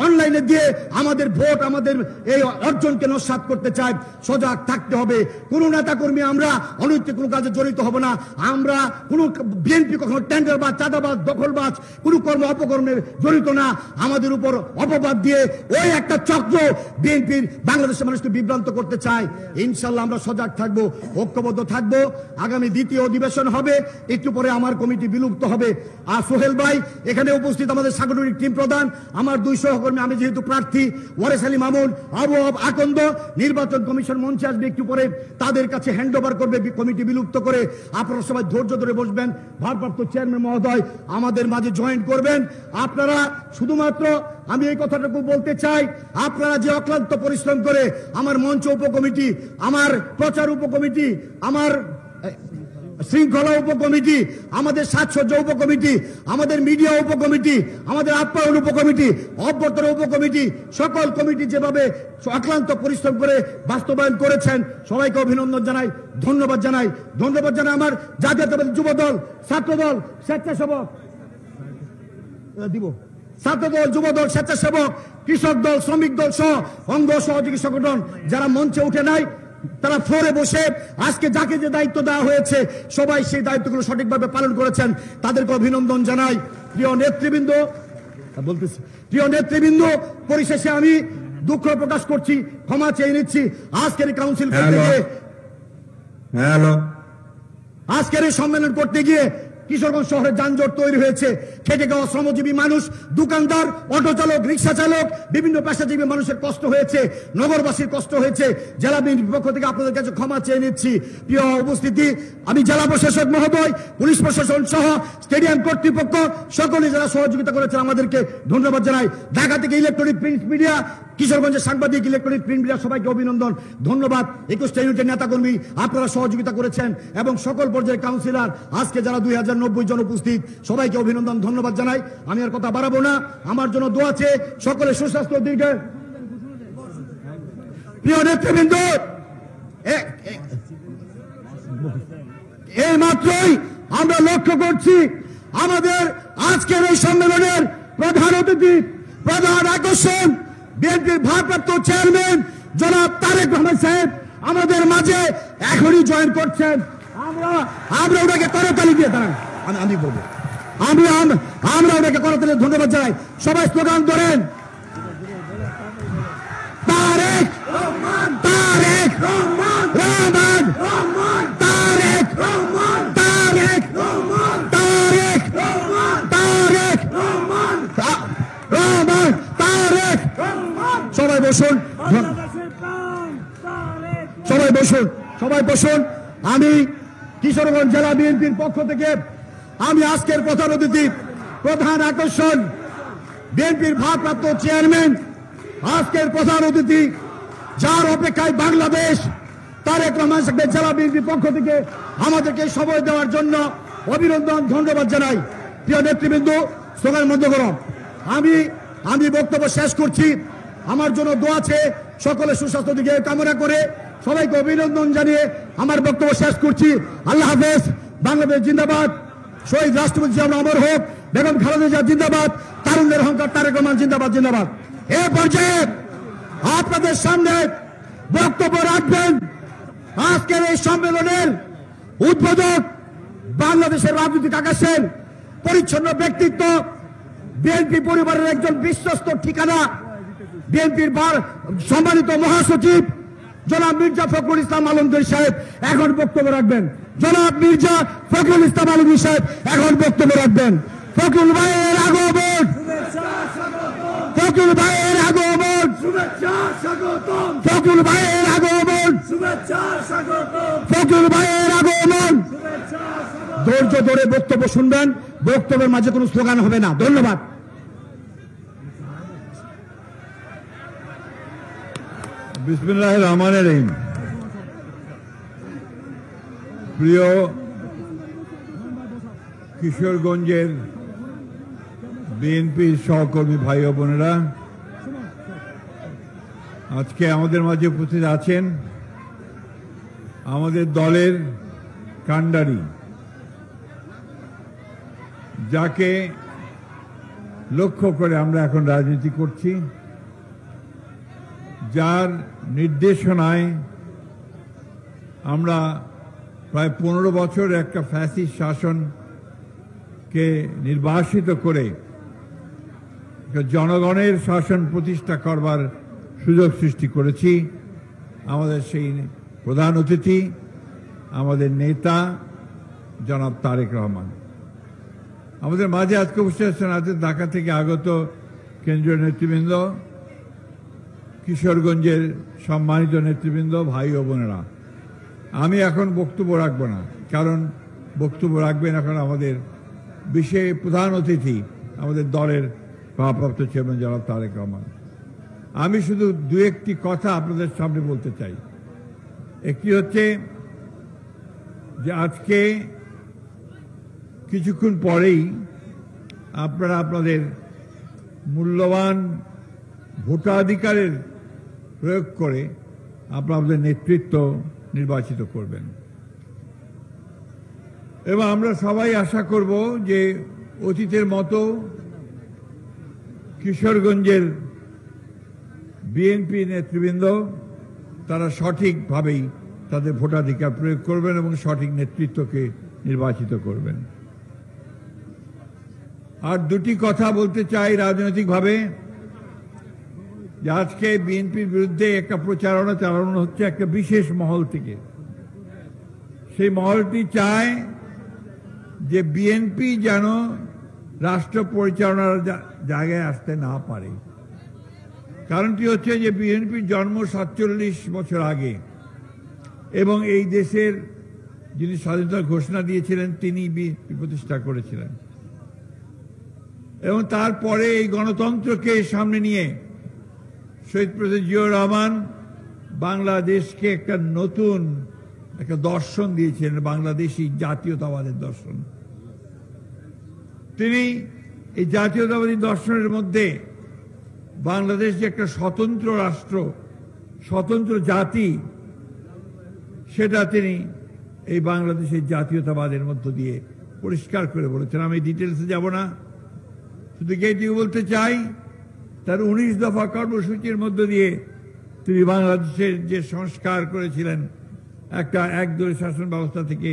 অনলাইনে দিয়ে আমাদের ভোট, আমাদের এই অর্জনকে নস্যাৎ করতে চায়। সজাগ থাকতে হবে। কোন নেতা কর্মী আমরা অনৈতিক কোনো কাজে জড়িত হব না। আমরা কোন বিএনপি কখনো টেন্ডারবাজ, চাঁদাবাজ, দখলবাজ কোন কর্ম অপকর্মে জড়িত না। আমাদের উপর অপবাদ দিয়ে ওই একটা চক্র বিএনপির বাংলাদেশের মানুষকে বিভ্রান্ত করতে চায়। ইনশাল্লাহ আমরা সজাগ থাকবো, ঐক্যবদ্ধ থাকবো। আগামী দ্বিতীয় অধিবেশন হবে, একটু পরে আমার কমিটি বিলুপ্ত হবে। আর সোহেল ভাই এখানে উপস্থিত, আমাদের সাংগঠনিক টিম প্রধান, আমার 2 সহকর্মী, আমি যেহেতু প্রার্থী, ওয়ারেস আলী মামুন, আবু আকন্দ, নির্বাচন কমিশন মঞ্চে আসবে, একটু পরে তাদের কাছে হ্যান্ড ওভার করবে কমিটি বিলুপ্ত করে। আপনারা সবাই ধৈর্য ধরে বসবেন। ভারপ্রাপ্ত চেয়ারম্যান মহোদয় আমাদের মাঝে জয়েন করবেন। আপনারা শুধুমাত্র, আমি এই কথাটুকু বলতে চাই, আপনারা যে অক্লান্ত পরিশ্রম করে আমার মঞ্চ উপকমিটি, আমার প্রচার উপকমিটি, আমার শৃঙ্খলা উপকমিটি, আমাদের সাজসজ্জা উপকমিটি, আমাদের মিডিয়া উপকমিটি, আমাদের আপ্যায়ন উপকমিটি, অভ্যর্থনা উপকমিটি, সকল কমিটি যেভাবে অক্লান্ত পরিশ্রম করে বাস্তবায়ন করেছেন, সবাইকে অভিনন্দন জানাই, ধন্যবাদ জানাই। ধন্যবাদ জানাই আমার জাতীয়তাবাদী যুব দল, ছাত্র দল, স্বেচ্ছাসেবক দিব, ছাত্র দল, যুব দল, স্বেচ্ছাসেবক, কৃষক দল, শ্রমিক দল সহ অঙ্গ সহযোগী সংগঠন যারা মঞ্চে উঠে নাই, তারা ফ্লোরে বসে আজকে যাকে যে দায়িত্ব দেওয়া হয়েছে সবাই সেই দায়িত্বগুলো সঠিকভাবে পালন করেছেন, তাদেরকে অভিনন্দন জানাই। প্রিয় নেতৃবৃন্দ, পরিশেষে আমি দুঃখ প্রকাশ করছি, ক্ষমা চেয়ে নিচ্ছি। আজকের এই কাউন্সিল করতে গিয়ে, আজকের এই সম্মেলন করতে গিয়ে কিশোরগঞ্জ শহরে যানজট তৈরি হয়েছে। খেটে খাওয়া শ্রমজীবী মানুষ, দোকানদার, অটো চালক, রিক্সা চালক, বিভিন্ন পেশাজীবী মানুষের কষ্ট হয়েছে, নগরবাসীর কষ্ট হয়েছে। জেলা বিএনপির পক্ষ থেকে আপনাদের কাছে ক্ষমা চেয়ে নিচ্ছি। প্রিয় উপস্থিতি, আমি জেলা প্রশাসক মহোদয়, পুলিশ প্রশাসন সহ স্টেডিয়াম কর্তৃপক্ষ সকলে যারা সহযোগিতা করেছেন আমাদেরকে ধন্যবাদ জানাই। ঢাকা থেকে ইলেকট্রনিক প্রিন্ট মিডিয়া, কিশোরগঞ্জের সাংবাদিক, ইলেকট্রনিক প্রিন্ট মিডিয়া, সবাইকে অভিনন্দন, ধন্যবাদ। 21টা ইউনিটের নেতাকর্মী আপনারা সহযোগিতা করেছেন এবং সকল পর্যায়ের কাউন্সিলর, আজকে যারা 2090 জন উপস্থিত, সবাইকে অভিনন্দন, ধন্যবাদ জানাই। আমি আর কথা বাড়াবো না, আমার জন্য দোয়া আছে, সকলে সুস্বাস্থ্য দিকে। প্রিয় নেতৃবৃন্দ, এই মাত্রই আমরা লক্ষ্য করছি আমাদের আজকের এই সম্মেলনের প্রধান অতিথি, প্রধান আকর্ষণ বিএনপির ভারপ্রাপ্ত চেয়ারম্যান জনাব তারেক রহমান সাহেব আমাদের মাঝে এখনই জয়েন করছেন। আমরা ওনাকে করতালি দিয়ে দাঁড়ান, আমি বলবো, আমরা ওনাকে করতালি ধন্যবাদ জানাই। সবাই স্লোগান ধরেন, তারেক রহমান, তারেক রহমান, রহমান রহমান, তারেক রহমান, তারেক রহমান, তারেক রহমান, তারেক রহমান, রহমান, তারেক রহমান। সবাই বসুন, সবাই বসুন, সবাই বসুন। আমি কিশোরগঞ্জ জেলা বিএনপির পক্ষ থেকে আমি আজকের প্রধান অতিথি, প্রধান আকর্ষণ বিএনপির ভারপ্রাপ্ত চেয়ারম্যান, আজকের প্রধান অতিথি, যার অপেক্ষায় বাংলাদেশ, তারেক রহমান সাহেব জেলা বিএনপির পক্ষ থেকে আমাদেরকে সময় দেওয়ার জন্য অভিনন্দন, ধন্যবাদ জানাই। প্রিয় নেতৃবৃন্দ, স্লোগান বন্ধ করো। আমি বক্তব্য শেষ করছি। আমার জন্য দোয়া আছে, সকলে সুস্বাস্থ্য দিকে কামনা করে সবাইকে অভিনন্দন জানিয়ে আমার বক্তব্য শেষ করছি। আল্লাহ হাফেজ। বাংলাদেশ জিন্দাবাদ। শহীদ রাষ্ট্রপতি জিয়া অমর হোক। বেগম খালেদা জিয়া জিন্দাবাদ। তারুণ্যের অহংকার তারেক রহমান জিন্দাবাদ, জিন্দাবাদ। এ পর্যায়ে আপনাদের সামনে বক্তব্য রাখবেন আজকের এই সম্মেলনের উদ্বোধক, বাংলাদেশের রাজনৈতিক আকাশের পরিচ্ছন্ন ব্যক্তিত্ব, বিএনপি পরিবারের একজন বিশ্বস্ত ঠিকানা, বিএনপির সম্মানিত মহাসচিব জনাব মির্জা ফখরুল ইসলাম আলমগীর সাহেব এখন বক্তব্য রাখবেন। জনাব মির্জা ফখরুল ইসলাম আলমগীর সাহেব এখন বক্তব্য রাখবেন। ফখরুল ভাইয়ের আগমন, ফখরুল ভাইয়ের আগমন, ফখরুল ভাইয়ের আগমন, ফখরুল ভাইয়ের আগমন। ধৈর্য ধরে বক্তব্য শুনবেন, বক্তব্যের মাঝে কোনো স্লোগান হবে না। ধন্যবাদ। বিসমিল্লাহির রহমানির রহিম। প্রিয় কিশোরগঞ্জের বিএনপির সহকর্মী ভাই ও বোনেরা, আজকে আমাদের মাঝে উপস্থিত আছেন আমাদের দলের কাণ্ডারি, যাকে লক্ষ্য করে আমরা এখন রাজনীতি করছি, যার নির্দেশনায় আমরা প্রায় 15 বছর একটা ফ্যাসিস্ট শাসনকে নির্বাসিত করে জনগণের শাসন প্রতিষ্ঠা করবার সুযোগ সৃষ্টি করেছি। আমাদের সেই প্রধান অতিথি আমাদের নেতা জনাব তারেক রহমান আমাদের মাঝে আজকে উপস্থিত আছেন। আজকে ঢাকা থেকে আগত কেন্দ্রীয় নেতৃবৃন্দ, কিশোরগঞ্জের সম্মানিত নেতৃবৃন্দ, ভাই ও বোনেরা, আমি এখন বক্তব্য রাখবো না, কারণ বক্তব্য রাখবেন এখন আমাদের বিশেষ প্রধান অতিথি আমাদের দলের ভারপ্রাপ্ত চেয়ারম্যান জনাব তারেক রহমান। আমি শুধু দু একটি কথা আপনাদের সামনে বলতে চাই। একটি হচ্ছে যে আজকে কিছুক্ষণ পরেই আপনারা আপনাদের মূল্যবান ভোটাধিকারের প্রয়োগ করে আপনাদের নেতৃত্ব নির্বাচিত করবেন, এবং আমরা সবাই আশা করব যে অতীতের মতো কিশোরগঞ্জের বিএনপি নেতৃবৃন্দ তারা সঠিকভাবেই তাদের ভোটাধিকার প্রয়োগ করবেন এবং সঠিক নেতৃত্বকে নির্বাচিত করবেন। আর দুটি কথা বলতে চাই রাজনৈতিকভাবে, যে আজকে বিএনপির বিরুদ্ধে একটা প্রচারণা চালানো হচ্ছে একটা বিশেষ মহল থেকে। সেই মহলটি চায় যে বিএনপি যেন রাষ্ট্র পরিচালনার জায়গায় আসতে না পারে। কারণটি হচ্ছে যে বিএনপির জন্ম 47 বছর আগে, এবং এই দেশের যিনি স্বাধীনতার ঘোষণা দিয়েছিলেন তিনি বিএনপি প্রতিষ্ঠা করেছিলেন, এবং তারপরে এই গণতন্ত্রকে সামনে নিয়ে শহীদ প্রেসিডেন্ট জিয়াউর রহমান বাংলাদেশকে একটা নতুন একটা দর্শন দিয়েছিলেন, বাংলাদেশি জাতীয়তাবাদের দর্শন। তিনি এই জাতীয়তাবাদী দর্শনের মধ্যে বাংলাদেশ যে একটা স্বতন্ত্র রাষ্ট্র, স্বতন্ত্র জাতি, সেটা তিনি এই বাংলাদেশের জাতীয়তাবাদের মধ্য দিয়ে পরিষ্কার করে বলেছেন। আমি ডিটেলসে যাব না, শুধু এইটুকু বলতে চাই, তার 19 দফা কর্মসূচির মধ্য দিয়ে তিনি বাংলাদেশের যে সংস্কার করেছিলেন, একটা একদলীয় শাসন ব্যবস্থা থেকে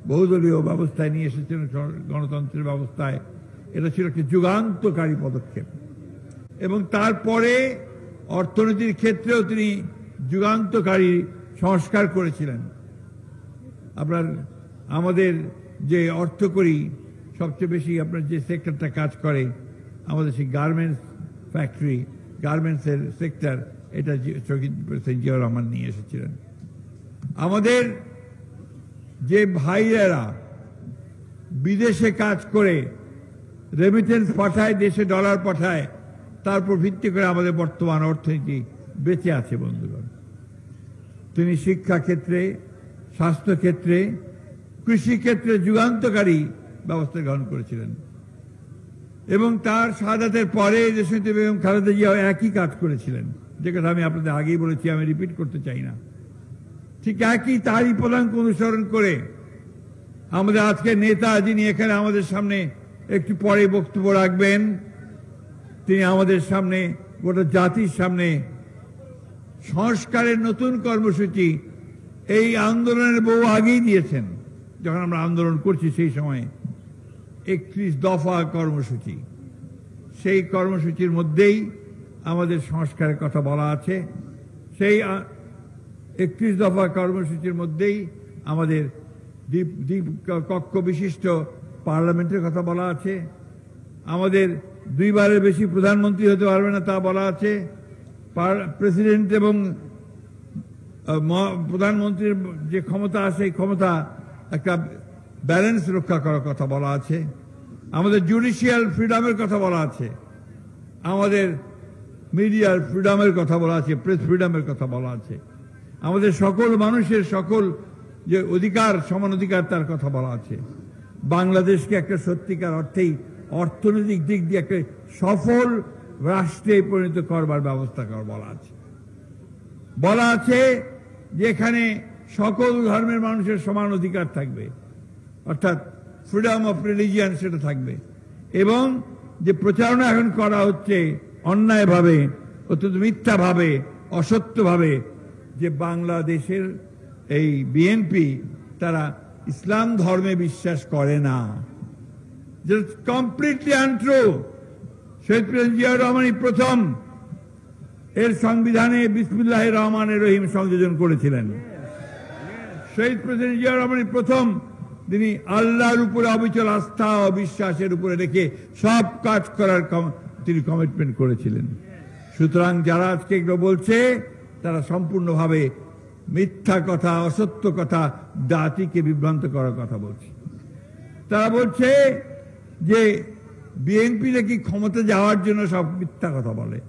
বহুদলীয় ব্যবস্থায় নিয়ে এসেছিলেন গণতন্ত্রের ব্যবস্থায়। এটা ছিল একটি যুগান্তকারী পদক্ষেপ, এবং তারপরে অর্থনীতির ক্ষেত্রেও তিনি যুগান্তকারী সংস্কার করেছিলেন। আপনার আমাদের যে অর্থকরী সবচেয়ে বেশি আপনার যে সেক্টরটা কাজ করে, আমাদের সেই গার্মেন্টস ফ্যাক্টরি, গার্মেন্টসের সেক্টর, এটা শহীদ প্রেসিডেন্ট জিয়াউর রহমান নিয়ে এসেছিলেন। আমাদের যে ভাইয়েরা বিদেশে কাজ করে রেমিটেন্স পাঠায়, দেশে ডলার পাঠায়, তারপর ভিত্তি করে আমাদের বর্তমান অর্থনীতি বেঁচে আছে বন্ধুগণ। তিনি শিক্ষা ক্ষেত্রে, স্বাস্থ্য ক্ষেত্রে, কৃষি ক্ষেত্রে যুগান্তকারী ব্যবস্থা গ্রহণ করেছিলেন, এবং তার শাহাদাতের পরে দেশনেত্রী বেগম খালেদা জিয়াও একই কাজ করেছিলেন, যে কথা আমি আপনাদের আগেই বলেছি, আমি রিপিট করতে চাই না। ঠিক একই তারই পদাঙ্ক অনুসরণ করে আমাদের আজকের নেতা, যিনি এখানে আমাদের সামনে একটু পরে বক্তব্য রাখবেন, তিনি আমাদের সামনে, গোটা জাতির সামনে সংস্কারের নতুন কর্মসূচি এই আন্দোলনের বহু আগেই দিয়েছেন। যখন আমরা আন্দোলন করছি সেই সময় 31 দফা কর্মসূচি, সেই কর্মসূচির মধ্যেই আমাদের সংস্কারের কথা বলা আছে। সেই 31 দফা কর্মসূচির মধ্যেই আমাদের দ্বীপ কক্ষ বিশিষ্ট পার্লামেন্টের কথা বলা আছে, আমাদের 2 বারের বেশি প্রধানমন্ত্রী হতে পারবে না তা বলা আছে, প্রেসিডেন্ট এবং প্রধানমন্ত্রীর যে ক্ষমতা আছে এই ক্ষমতা একটা ব্যালেন্স রক্ষা করার কথা বলা আছে, আমাদের জুডিশিয়াল ফ্রিডমের কথা বলা আছে, আমাদের মিডিয়ার ফ্রিডমের কথা বলা আছে, প্রেস ফ্রিডমের কথা বলা আছে, আমাদের সকল মানুষের সকল যে অধিকার, সমান অধিকার, তার কথা বলা আছে। বাংলাদেশকে একটা সত্যিকার অর্থেই অর্থনৈতিক দিক দিয়ে একটা সফল রাষ্ট্রে পরিণত করবার ব্যবস্থা করা বলা আছে যেখানে সকল ধর্মের মানুষের সমান অধিকার থাকবে, অর্থাৎ ফ্রিডম অফ রিলিজিয়ান সেটা থাকবে, এবং যে প্রচারণা এখন করা হচ্ছে অন্যায়ভাবে, অত্যন্ত মিথ্যাভাবে, অসত্যভাবে, যে বাংলাদেশের এই বিএনপি তারা ইসলাম ধর্মে বিশ্বাস করে না, যেটা কমপ্লিটলি আনট্রু। শহীদ প্রেসিডেন্ট জিয়াউর রহমানই প্রথম এর সংবিধানে বিসমিল্লাহির রহমানির রহিম সংযোজন করেছিলেন। শহীদ প্রেসিডেন্ট জিয়াউর রহমানই প্রথম তিনি আল্লাহর উপরে অবিচল আস্থা ও বিশ্বাসের উপরে রেখে সব কাজ করার তিনি কমিটমেন্ট করেছিলেন। সুতরাং যারা আজকে এগুলো বলছে তারা সম্পূর্ণভাবে মিথ্যা কথা, অসত্য কথা, জাতিকে বিভ্রান্ত করার কথা বলছে। তারা বলছে যে বিএনপি নাকি ক্ষমতা যাওয়ার জন্য সব মিথ্যা কথা বলে।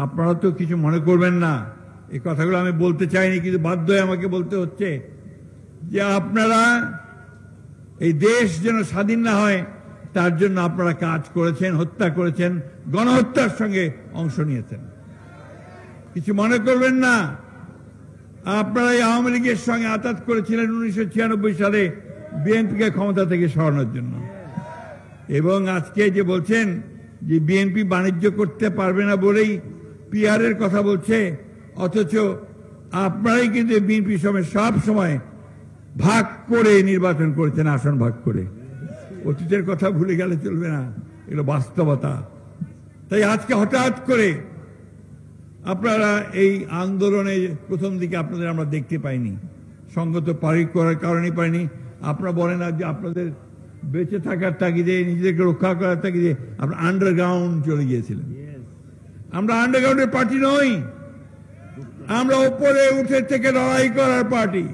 আপনারা তো কিছু মনে করবেন না, এই কথাগুলো আমি বলতে চাইনি, কিন্তু বাধ্য হয়ে আমাকে বলতে হচ্ছে যে আপনারা এই দেশ যেন স্বাধীন না হয় তার জন্য আপনারা কাজ করেছেন, হত্যা করেছেন, গণহত্যার সঙ্গে অংশ নিয়েছেন। কিছু মনে করবেন না, আপনারা এই আওয়ামী লীগের সঙ্গে আতাত করেছিলেন 1996 সালে বিএনপিকে ক্ষমতা থেকে সরানোর জন্য। এবং আজকে যে বলছেন যে বিএনপি বাণিজ্য করতে পারবে না বলেই পিআর এর কথা বলছে, অথচ আপনারাই কিন্তু বিএনপি সময় সব সময় ভাগ করে নির্বাচন করেছেন, আসন ভাগ করে। অতীতের কথা ভুলে গেলে চলবে না, এগুলো বাস্তবতা। তাই আজকে হঠাৎ করে আপনারা এই আন্দোলনে প্রথম দিকে আপনাদের আমরা দেখতে পাইনি, সঙ্গত করার কারণেই পাইনি। আপনারা বলেন না যে আপনাদের বেঁচে থাকার তাগিদে, নিজেদেরকে রক্ষা করার তাগিদে আপনারা আন্ডারগ্রাউন্ড চলে গিয়েছিলেন। আমরা আন্ডারগ্রাউন্ডের পার্টি নই, আমরা উপরে উঠে থেকে লড়াই করার পার্টি।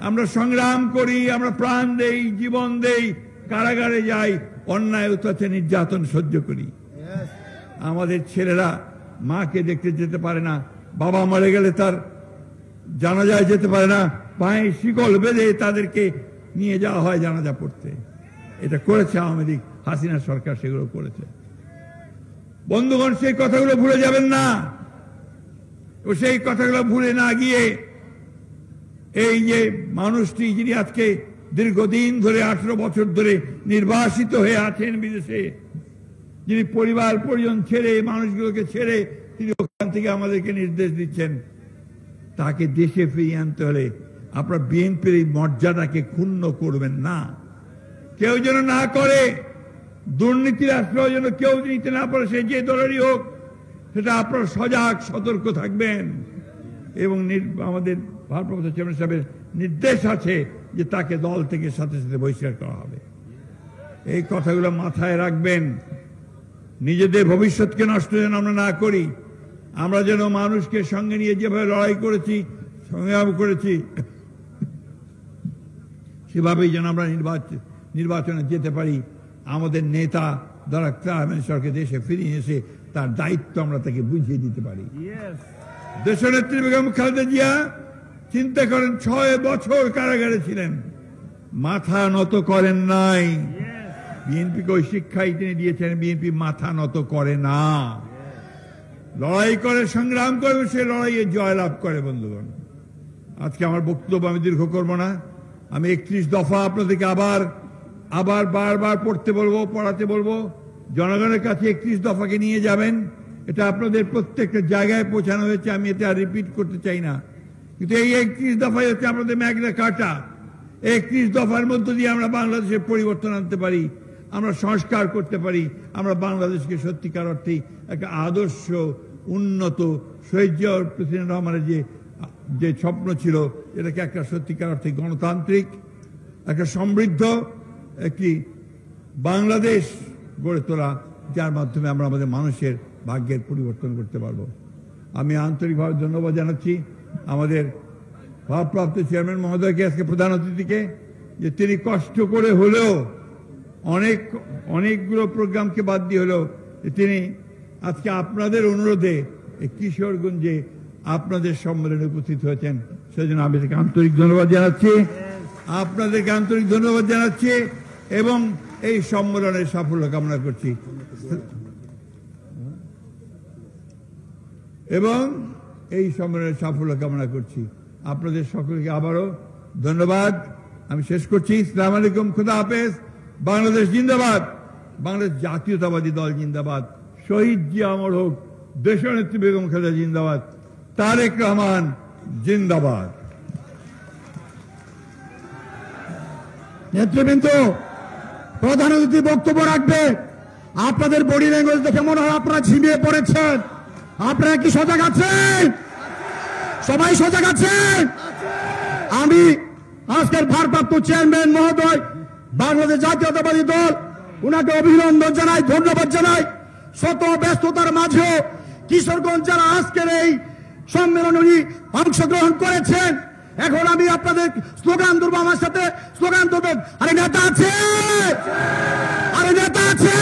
আমরা সংগ্রাম করি, আমরা প্রাণ দেই, জীবন দেই, কারাগারে যাই, অন্যায় অত্যাচার নির্যাতন সহ্য করি। আমাদের ছেলেরা মাকে দেখতে যেতে পারে না, বাবা মারা গেলে তার জানাজায় যেতে পারে না, পায়ে শিকল বেঁধে তাদেরকে নিয়ে যাওয়া হয় জানাজা পড়তে। এটা করেছে আওয়ামী লীগ, হাসিনা সরকার সেগুলো করেছে। বন্ধুগণ, সেই কথাগুলো ভুলে যাবেন না। ও সেই কথাগুলো ভুলে না গিয়ে এই যে মানুষটি যিনি আজকে দীর্ঘদিন ধরে 18 বছর ধরে নির্বাসিত হয়ে আছেন বিদেশে, যিনি পরিবার পরিজন ছেড়ে, মানুষগুলোকে ছেড়ে তিনি ওখান থেকে আমাদেরকে নির্দেশ দিচ্ছেন, তাকে দেশে ফিরিয়ে আনতে হলে আপনার বিএনপির এই মর্যাদাকে ক্ষুণ্ণ করবেন না। কেউ যেন না করে, দুর্নীতির আশ্রয় যেন কেউ নিতে না পারে, সে যে দলেরই হোক, সেটা আপনার সজাগ সতর্ক থাকবেন। এবং আমাদের ভারপ্রাপ্ত চেয়ারম্যান সাহেবের নির্দেশ আছে যে তাকে দল থেকে সাথে সাথে বহিষ্কার করা হবে। এই কথাগুলো মাথায় রাখবেন। নিজেদের ভবিষ্যৎকে নষ্ট যেন আমরা না করি। আমরা যেন মানুষকে সঙ্গে নিয়ে যেভাবে লড়াই করেছি, সংগ্রাম করেছি, সেভাবেই যেন আমরা নির্বাচনে যেতে পারি। আমাদের নেতা দ্বারা সরকার দেশে ফিরিয়ে এসে তার দায়িত্ব আমরা তাকে বুঝিয়ে দিতে পারি। দেশনেত্রী বেগম খালেদা জিয়া চিন্তা করেন, 6 বছর কারাগারে ছিলেন, মাথা নত করেন নাই। বিএনপিকে ওই শিক্ষাই তিনি দিয়েছেন, বিএনপি মাথা নত করে না, লড়াই করে, সংগ্রাম করে, সে লড়াইয়ে জয়লাভ করে। বন্ধুগণ, আজকে আমার বক্তব্য আমি দীর্ঘ করব না। আমি 31 দফা আপনাদেরকে আবার বারবার পড়তে বলবো, পড়াতে বলবো। জনগণের কাছে 31 দফাকে নিয়ে যাবেন। এটা আপনাদের প্রত্যেকটা জায়গায় পৌঁছানো হয়েছে, আমি এটা আর রিপিট করতে চাই না। কিন্তু এই 31 দফাই হচ্ছে আপনাদের ম্যাগনা কার্টা। 31 দফার মধ্য দিয়ে আমরা বাংলাদেশের পরিবর্তন আনতে পারি, আমরা সংস্কার করতে পারি, আমরা বাংলাদেশকে সত্যিকার অর্থেই একটা আদর্শ, উন্নত, শহীদ জিয়াউর প্রেসিডেন্ট রহমানের যে স্বপ্ন ছিল, এটাকে একটা সত্যিকার অর্থে গণতান্ত্রিক, একটা সমৃদ্ধ একটি বাংলাদেশ গড়ে তোলা, যার মাধ্যমে আমরা আমাদের মানুষের ভাগ্যের পরিবর্তন করতে পারবো। আমি আন্তরিকভাবে ধন্যবাদ জানাচ্ছি আমাদের ভারপ্রাপ্ত চেয়ারম্যান মহোদয়কে, আজকে প্রধান অতিথিকে, যে তিনি কষ্ট করে হলেও অনেকগুলো প্রোগ্রামকে বাদ দিয়ে হলেও তিনি আজকে আপনাদের অনুরোধে এই কিশোরগঞ্জে আপনাদের সম্মেলনে উপস্থিত হয়েছেন। সেজন্য আমি তাকে আন্তরিক ধন্যবাদ জানাচ্ছি, আপনাদেরকে আন্তরিক ধন্যবাদ জানাচ্ছি এবং এই সম্মেলনের সাফল্য কামনা করছি। আপনাদের সকলকে আবারও ধন্যবাদ। আমি শেষ করছি। আসসালামু আলাইকুম, খুদা হাফেজ, বাংলাদেশ জিন্দাবাদ। বাংলাদেশ জাতীয়তাবাদী দল জিন্দাবাদ, শহীদ জিয়া অমর হোক, দেশনেত্রী বেগম খালেদা জিন্দাবাদ, তারেক রহমান জিন্দাবাদ। নেতৃবৃন্দ, প্রধান অতিথি বক্তব্য রাখবে। আপনাদের বডি ল্যাঙ্গুয়েজ দেখে মনে হয় আপনারা ঝিমিয়ে পড়েছেন। আপনারা কি সজাগ আছেন? সবাই সজাগ আছেন? আমি আজকের ভারপ্রাপ্ত চেয়ারম্যান মহোদয় বাংলাদেশ জাতীয়তাবাদী দল, উনাকে অভিনন্দন জানাই, ধন্যবাদ জানাই। শত ব্যস্ততার মাঝেও কিশোরগঞ্জ যারা আজকের এই সম্মেলনে অংশগ্রহণ করেছেন, এখন আমি আপনাদের স্লোগান ধরবো, আমার সাথে স্লোগান ধরবেন। আরে নেতা আছে, আরে নেতা আছে,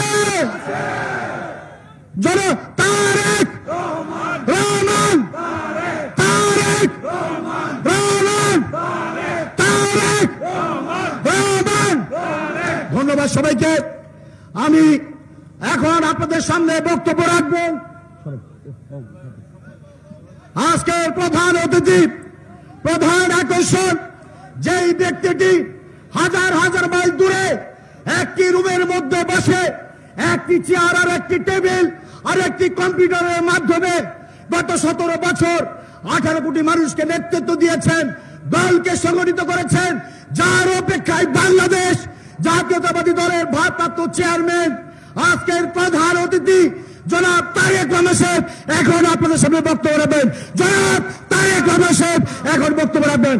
জন তারেক রহমান, তারেক রহমান, তারেক রহমান। ধন্যবাদ সবাইকে। আমি এখন আপনাদের সামনে বক্তব্য রাখবো আজকের প্রধান অতিথি, প্রধান আকর্ষণ, যেই ব্যক্তিটি হাজার হাজার মাইল দূরে একটি রুমের মধ্যে বসে একটি চেয়ার আর একটি টেবিল আর একটি কম্পিউটারের মাধ্যমে গত 17 বছর 18 কোটি মানুষকে নেতৃত্ব দিয়েছেন, দলকে সংগঠিত করেছেন, যার অপেক্ষায় বাংলাদেশ জাতীয়তাবাদী দলের ভারপ্রাপ্ত চেয়ারম্যান আজকের প্রধান অতিথি জনাব তারেক রহমান সাহেব এখন আপনাদের সামনে বক্তব্য রাখবেন। জনাব তারেক রহমান সাহেব এখন বক্তব্য রাখবেন।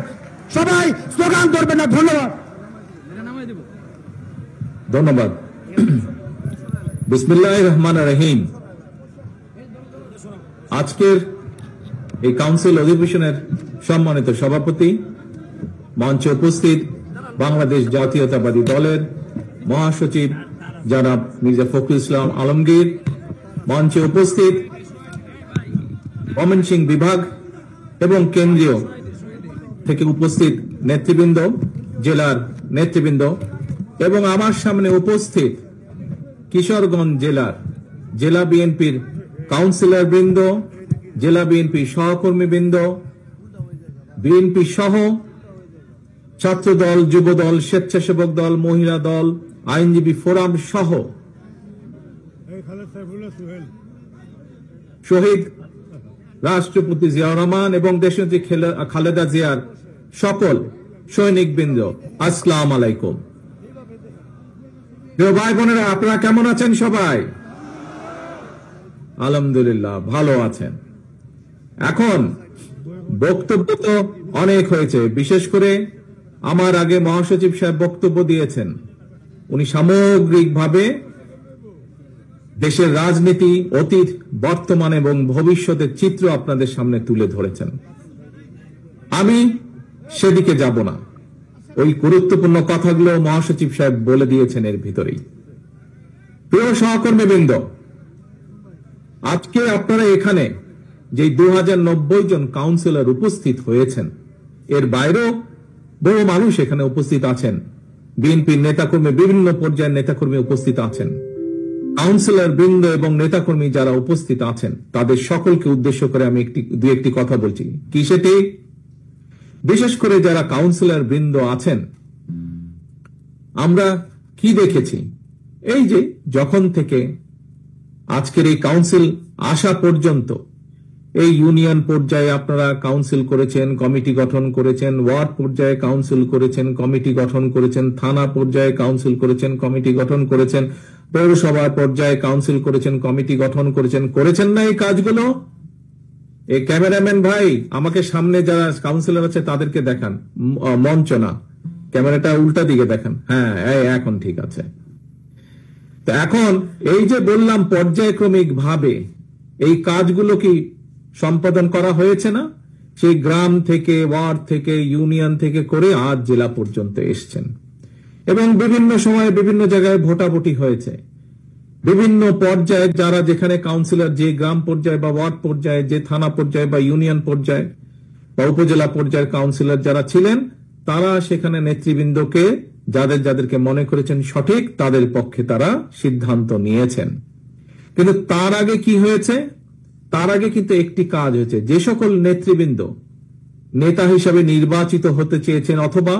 সবাই স্লোগান ধরবেন না। ধন্যবাদ। ধন্যবাদ। বিসমিল্লাহির রহমানির রহিম। আজকের এই কাউন্সিল অধিবেশনের সম্মানিত সভাপতি, মঞ্চে উপস্থিত বাংলাদেশ জাতীয়তাবাদী দলের মহাসচিব জনাব মির্জা ফখরুল ইসলাম আলমগীর, মঞ্চে উপস্থিত ময়মনসিংহ বিভাগ এবং কেন্দ্রীয় থেকে উপস্থিত নেতৃবৃন্দ, জেলার নেতৃবৃন্দ এবং আমার সামনে উপস্থিত কিশোরগঞ্জ জেলার জেলা বিএনপির কাউন্সিলর বৃন্দ, জেলা বিএনপি সহকর্মী বৃন্দ, বিএনপি সহ ছাত্র দল, যুব দল, স্বেচ্ছাসেবক দল, মহিলা দল, আইনজীবী ফোরাম সহ শহীদ রাষ্ট্রপতি জিয়াউর রহমান এবং দেশনেত্রী খালেদা জিয়ার সকল সৈনিক বৃন্দ, আসসালামু আলাইকুম। প্রিয় ভাই বোনেরা, আপনারা কেমন আছেন? সবাই আলহামদুলিল্লাহ ভালো আছেন। এখন বক্তব্য তো অনেক হয়েছে, বিশেষ করে আমার আগে মহাসচিব সাহেব বক্তব্য দিয়েছেন। উনি সামগ্রিকভাবে দেশের রাজনীতি, অতীত, বর্তমান এবং ভবিষ্যতের চিত্র আপনাদের সামনে তুলে ধরেছেন। আমি সেদিকে যাব না, ওই গুরুত্বপূর্ণ কথাগুলো মহাসচিব সাহেব বলে দিয়েছেন এর ভিতরেই। প্রিয় সহকর্মীবৃন্দ, আজকে আপনারা এখানে যে 2090 জন কাউন্সিলর উপস্থিত হয়েছেন, এর বাইরেও বহু মানুষ এখানে উপস্থিত আছেন। বিএনপির নেতাকর্মী, বিভিন্ন পর্যায়ের নেতাকর্মী উপস্থিত আছেন। কাউন্সিলর বৃন্দ এবং নেতাকর্মী যারা উপস্থিত আছেন, তাদের সকলকে উদ্দেশ্য করে আমি দুই একটি কথা বলছি। কি সেটি? বিশেষ করে যারা কাউন্সিলর বৃন্দ আছেন, আমরা কি দেখেছি? এই যে যখন থেকে আজকের এই কাউন্সিল আসা পর্যন্ত, এই ইউনিয়ন পর্যায়ে আপনারা কাউন্সিল করেছেন, কমিটি গঠন করেছেন, ওয়ার্ড পর্যায়ে কাউন্সিল করেছেন, কমিটি গঠন করেছেন, থানা পর্যায়ে কাউন্সিল করেছেন, কমিটি গঠন করেছেন, পৌরসভা পর্যায়ে কাউন্সিল করেছেন, কমিটি গঠন করেছেন। করেছেন না এই কাজগুলো? এই ক্যামেরাম্যান ভাই, আমাকে সামনে যারা কাউন্সিলর আছে তাদেরকে দেখান, মঞ্চ না, ক্যামেরাটা উল্টা দিকে দেখান। হ্যাঁ, এখন ঠিক আছে। তো এখন এই যে বললাম পর্যায়ক্রমিক ভাবে এই কাজগুলো কি সম্পাদন করা হয়েছে না? সেই গ্রাম থেকে, ওয়ার্ড থেকে, ইউনিয়ন থেকে করে আজ জেলা পর্যন্ত এসছেন এবং বিভিন্ন সময়ে বিভিন্ন জায়গায় ভোটাভুটি হয়েছে। বিভিন্ন পর্যায়ে যারা যেখানে কাউন্সিলর, যে গ্রাম পর্যায়ে বা ওয়ার্ড পর্যায়ে, যে থানা পর্যায়ে বা ইউনিয়ন পর্যায়ে বা উপজেলা পর্যায়ের কাউন্সিলর যারা ছিলেন, তারা সেখানে নেতৃবৃন্দকে যাদেরকে মনে করেছেন সঠিক, তাদের পক্ষে তারা সিদ্ধান্ত নিয়েছেন। কিন্তু তার আগে কি হয়েছে? তার আগে কিন্তু একটি কাজ হয়েছে। যে সকল নেতৃবৃন্দ নেতা হিসাবে নির্বাচিত হতে চেয়েছেন অথবা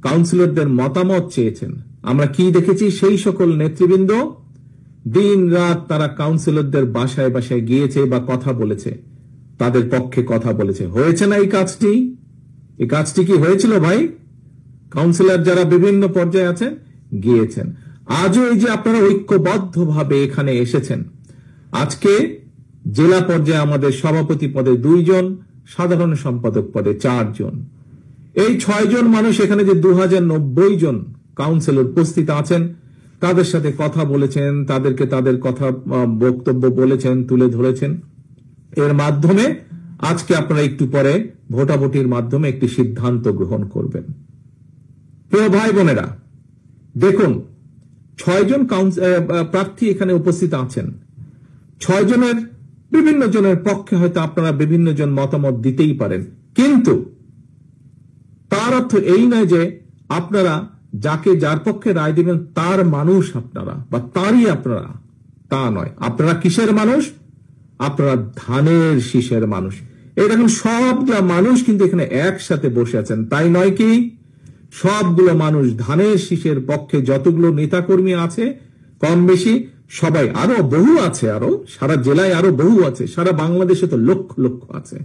কাউন্সিলরদের মতামত চেয়েছেন, আমরা কি দেখেছি? সেই সকল নেতৃবৃন্দ দিন রাত তারা কাউন্সিলরদের বাসায় বাসায় গিয়েছে বা কথা বলেছে, তাদের পক্ষে কথা বলেছে। হয়েছে না এই কাজটি? এই কাজটি কি হয়েছিল ভাই? কাউন্সিলর যারা বিভিন্ন পর্যায়ে আছেন গিয়েছেন। আজও এই যে আপনারা ঐক্যবদ্ধভাবে এখানে এসেছেন, আজকে জেলা পর্যায়ে আমাদের সভাপতি পদে 2 জন, সাধারণ সম্পাদক পদে 4 জন, এই 6 জন মানুষ এখানে যে 2090 জন কাউন্সিলর উপস্থিত আছেন, তাদের সাথে কথা বলেছেন, তাদেরকে তাদের কথা বক্তব্য বলেছেন, তুলে ধরেছেন। এর মাধ্যমে আজকে আপনারা একটু পরে ভোটাভুটির মাধ্যমে একটি সিদ্ধান্ত গ্রহণ করবেন। প্রিয় ভাই বোনেরা, দেখুন 6 জন প্রার্থী এখানে উপস্থিত আছেন। 6 জনের বিভিন্ন জনের পক্ষে হয়তো আপনারা বিভিন্ন জন মতামত দিতেই পারেন, কিন্তু তার অর্থ এই নয় যে আপনারা যাকে যার পক্ষে রায় দিবেন তার মানুষ আপনারা বা তারই আপনারা, তা নয়। আপনারা কিসের মানুষ? আপনারা ধানের শীষের মানুষ। এই দেখুন সবগুলা মানুষ কিন্তু এখানে একসাথে বসে আছেন, তাই নয় কি? সবগুলো মানুষ ধানের শীষের পক্ষে, যতগুলো নেতাকর্মী আছে কম বেশি সবাই, আরো বহু আছে, আরো সারা জেলায় আরো বহু আছে, সারা বাংলাদেশে তো লক্ষ লক্ষ আছে।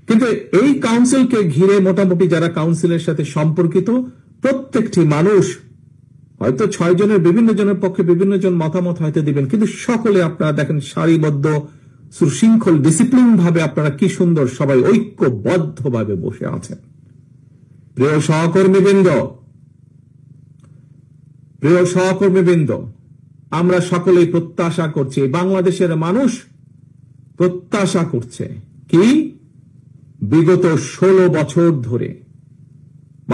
কিন্তু এই কাউন্সিলকে ঘিরে মোটামুটি যারা কাউন্সিলের সাথে সম্পর্কিত প্রত্যেকটি মানুষ হয়তো 6 জনের বিভিন্ন জনের পক্ষে বিভিন্ন জন মতামত হয়তো দিবেন, কিন্তু সকলে আপনারা দেখেন সারিবদ্ধ সুশৃঙ্খল ডিসিপ্লিন ভাবে আপনারা কি সুন্দর সবাই ঐক্যবদ্ধ ভাবে বসে আছেন। প্রিয় সহকর্মীবৃন্দ, আমরা সকলেই প্রত্যাশা করছি, বাংলাদেশের মানুষ প্রত্যাশা করছে কি, বিগত 16 বছর ধরে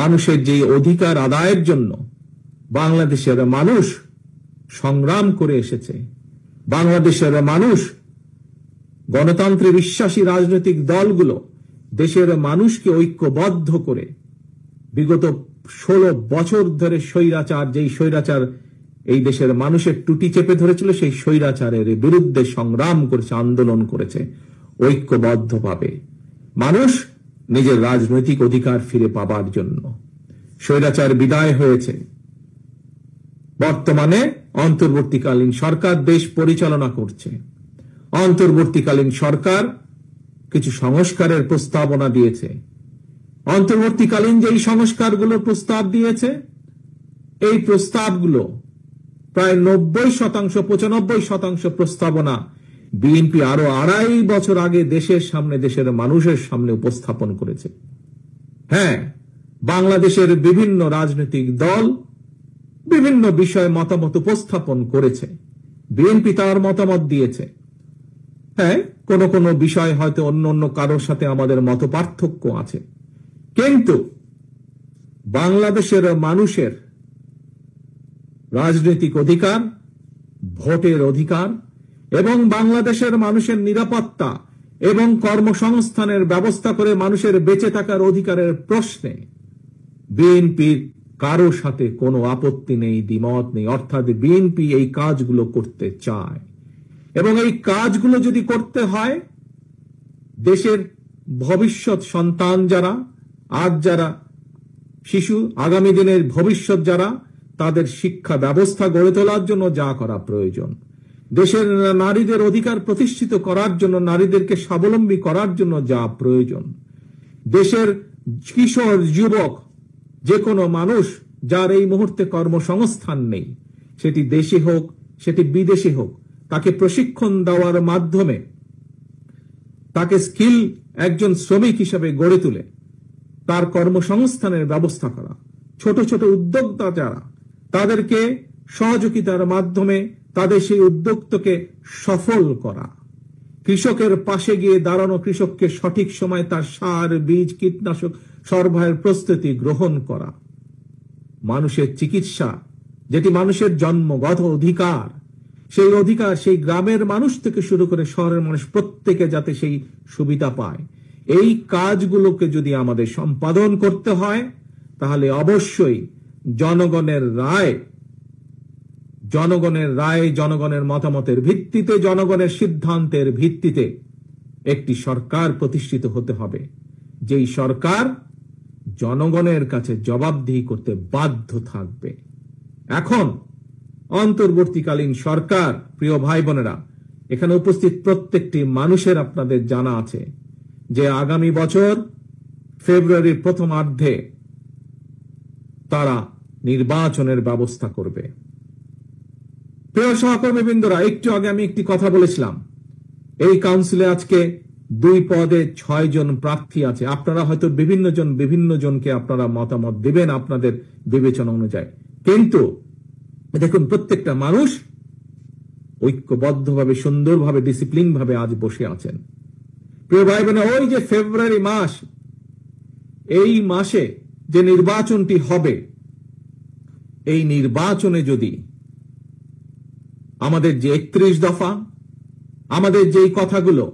মানুষের যে অধিকার আদায়ের জন্য বাংলাদেশের মানুষ সংগ্রাম করে এসেছে, বাংলাদেশের মানুষ গণতন্ত্রে বিশ্বাসী রাজনৈতিক দলগুলো দেশের মানুষকে ঐক্যবদ্ধ করে বিগত 16 বছর ধরে স্বৈরাচার, যেই স্বৈরাচার এই দেশের মানুষের টুটি চেপে ধরেছিল, সেই স্বৈরাচারের বিরুদ্ধে সংগ্রাম করেছে, আন্দোলন করেছে ঐক্যবদ্ধভাবে মানুষ নিজের রাজনৈতিক অধিকার ফিরে পাবার জন্য। স্বৈরাচার বিদায় হয়েছে, বর্তমানে অন্তর্বর্তীকালীন সরকার দেশ পরিচালনা করছে। অন্তর্বর্তীকালীন সরকার কিছু সংস্কারের প্রস্তাবনা দিয়েছে। অন্তর্বর্তীকালীন যে সংস্কারগুলোর প্রস্তাব দিয়েছে, এই প্রস্তাবগুলো প্রায় 90% 95% প্রস্তাবনা বিএনপি আরো 2.5 বছর আগে দেশের সামনে, দেশের মানুষের সামনে উপস্থাপন করেছে। হ্যাঁ, বাংলাদেশের বিভিন্ন রাজনৈতিক দল বিভিন্ন বিষয়ে মতামত উপস্থাপন করেছে, বিএনপি তার মতামত দিয়েছে। হ্যাঁ, কোন কোন বিষয় হয়তো অন্য অন্য কারোর সাথে আমাদের মত পার্থক্য আছে, কিন্তু বাংলাদেশের মানুষের রাজনৈতিক অধিকার, ভোটের অধিকার এবং বাংলাদেশের মানুষের নিরাপত্তা এবং কর্মসংস্থানের ব্যবস্থা করে মানুষের বেঁচে থাকার অধিকারের প্রশ্নে বিএনপির কারো সাথে কোনো আপত্তি নেই, দ্বিমত নেই। অর্থাৎ বিএনপি এই কাজগুলো করতে চায়, এবং এই কাজগুলো যদি করতে হয়, দেশের ভবিষ্যৎ সন্তান যারা, আজ যারা শিশু, আগামী দিনের ভবিষ্যৎ যারা, তাদের শিক্ষা ব্যবস্থা গড়ে তোলার জন্য যা করা প্রয়োজন, দেশের নারীদের অধিকার প্রতিষ্ঠিত করার জন্য, নারীদেরকে স্বাবলম্বী করার জন্য যা প্রয়োজন, দেশের কিশোর যুবক যে কোনো মানুষ যার এই মুহূর্তে কর্মসংস্থান নেই, সেটি দেশে হোক সেটি বিদেশে হোক, তাকে প্রশিক্ষণ দেওয়ার মাধ্যমে তাকে স্কিল একজন শ্রমিক হিসেবে গড়ে তুলে তার কর্মসংস্থানের ব্যবস্থা করা, ছোট ছোট উদ্যোক্তা যারা, তাদেরকে সহযোগিতার মাধ্যমে তাদের সেই উদ্যোক্তাকে সফল করা, কৃষকের পাশে গিয়ে দাঁড়ানো, কৃষককে সঠিক সময় তার সার, বীজ, কীটনাশক সরবরাহের প্রস্তুতি গ্রহণ করা, মানুষের চিকিৎসা যেটি মানুষের জন্মগত অধিকার, সেই অধিকার সেই গ্রামের মানুষ থেকে শুরু করে শহরের মানুষ প্রত্যেকে যাতে সেই সুবিধা পায়, এই কাজগুলোকে যদি আমাদের সম্পাদন করতে হয়, তাহলে অবশ্যই জনগণের রায়, জনগণের মতামতের ভিত্তিতে, জনগণের সিদ্ধান্তের ভিত্তিতে একটি সরকার প্রতিষ্ঠিত হতে হবে, যেই সরকার জনগণের কাছে জবাবদিহি করতে বাধ্য থাকবে। এখন অন্তর্বর্তীকালীন সরকার, প্রিয় ভাই বোনেরা, এখানে উপস্থিত প্রত্যেকটি মানুষের আপনাদের জানা আছে যে আগামী বছর ফেব্রুয়ারির প্রথমার্ধে তারা নির্বাচনের ব্যবস্থা করবে। প্রিয় সহকর্মীবৃন্দরা, একটু আগে আমি একটি কথা বলেছিলাম, এই কাউন্সিলে আজকে 2 পদে 6 জন প্রার্থী আছে। আপনারা হয়তো বিভিন্ন জনকে আপনারা মতামত দিবেন আপনাদের বিবেচনা অনুযায়ী, কিন্তু দেখুন প্রত্যেকটা মানুষ ঐক্যবদ্ধভাবে, সুন্দরভাবে, ডিসিপ্লিন ভাবে আজ বসে আছেন। প্রিয় ভাই বোনেরা, ওই যে ফেব্রুয়ারি মাস, এই মাসে যে নির্বাচনটি হবে, এই নির্বাচনে যদি আমাদের যে 31 দফা, আমাদের যেই কথাগুলো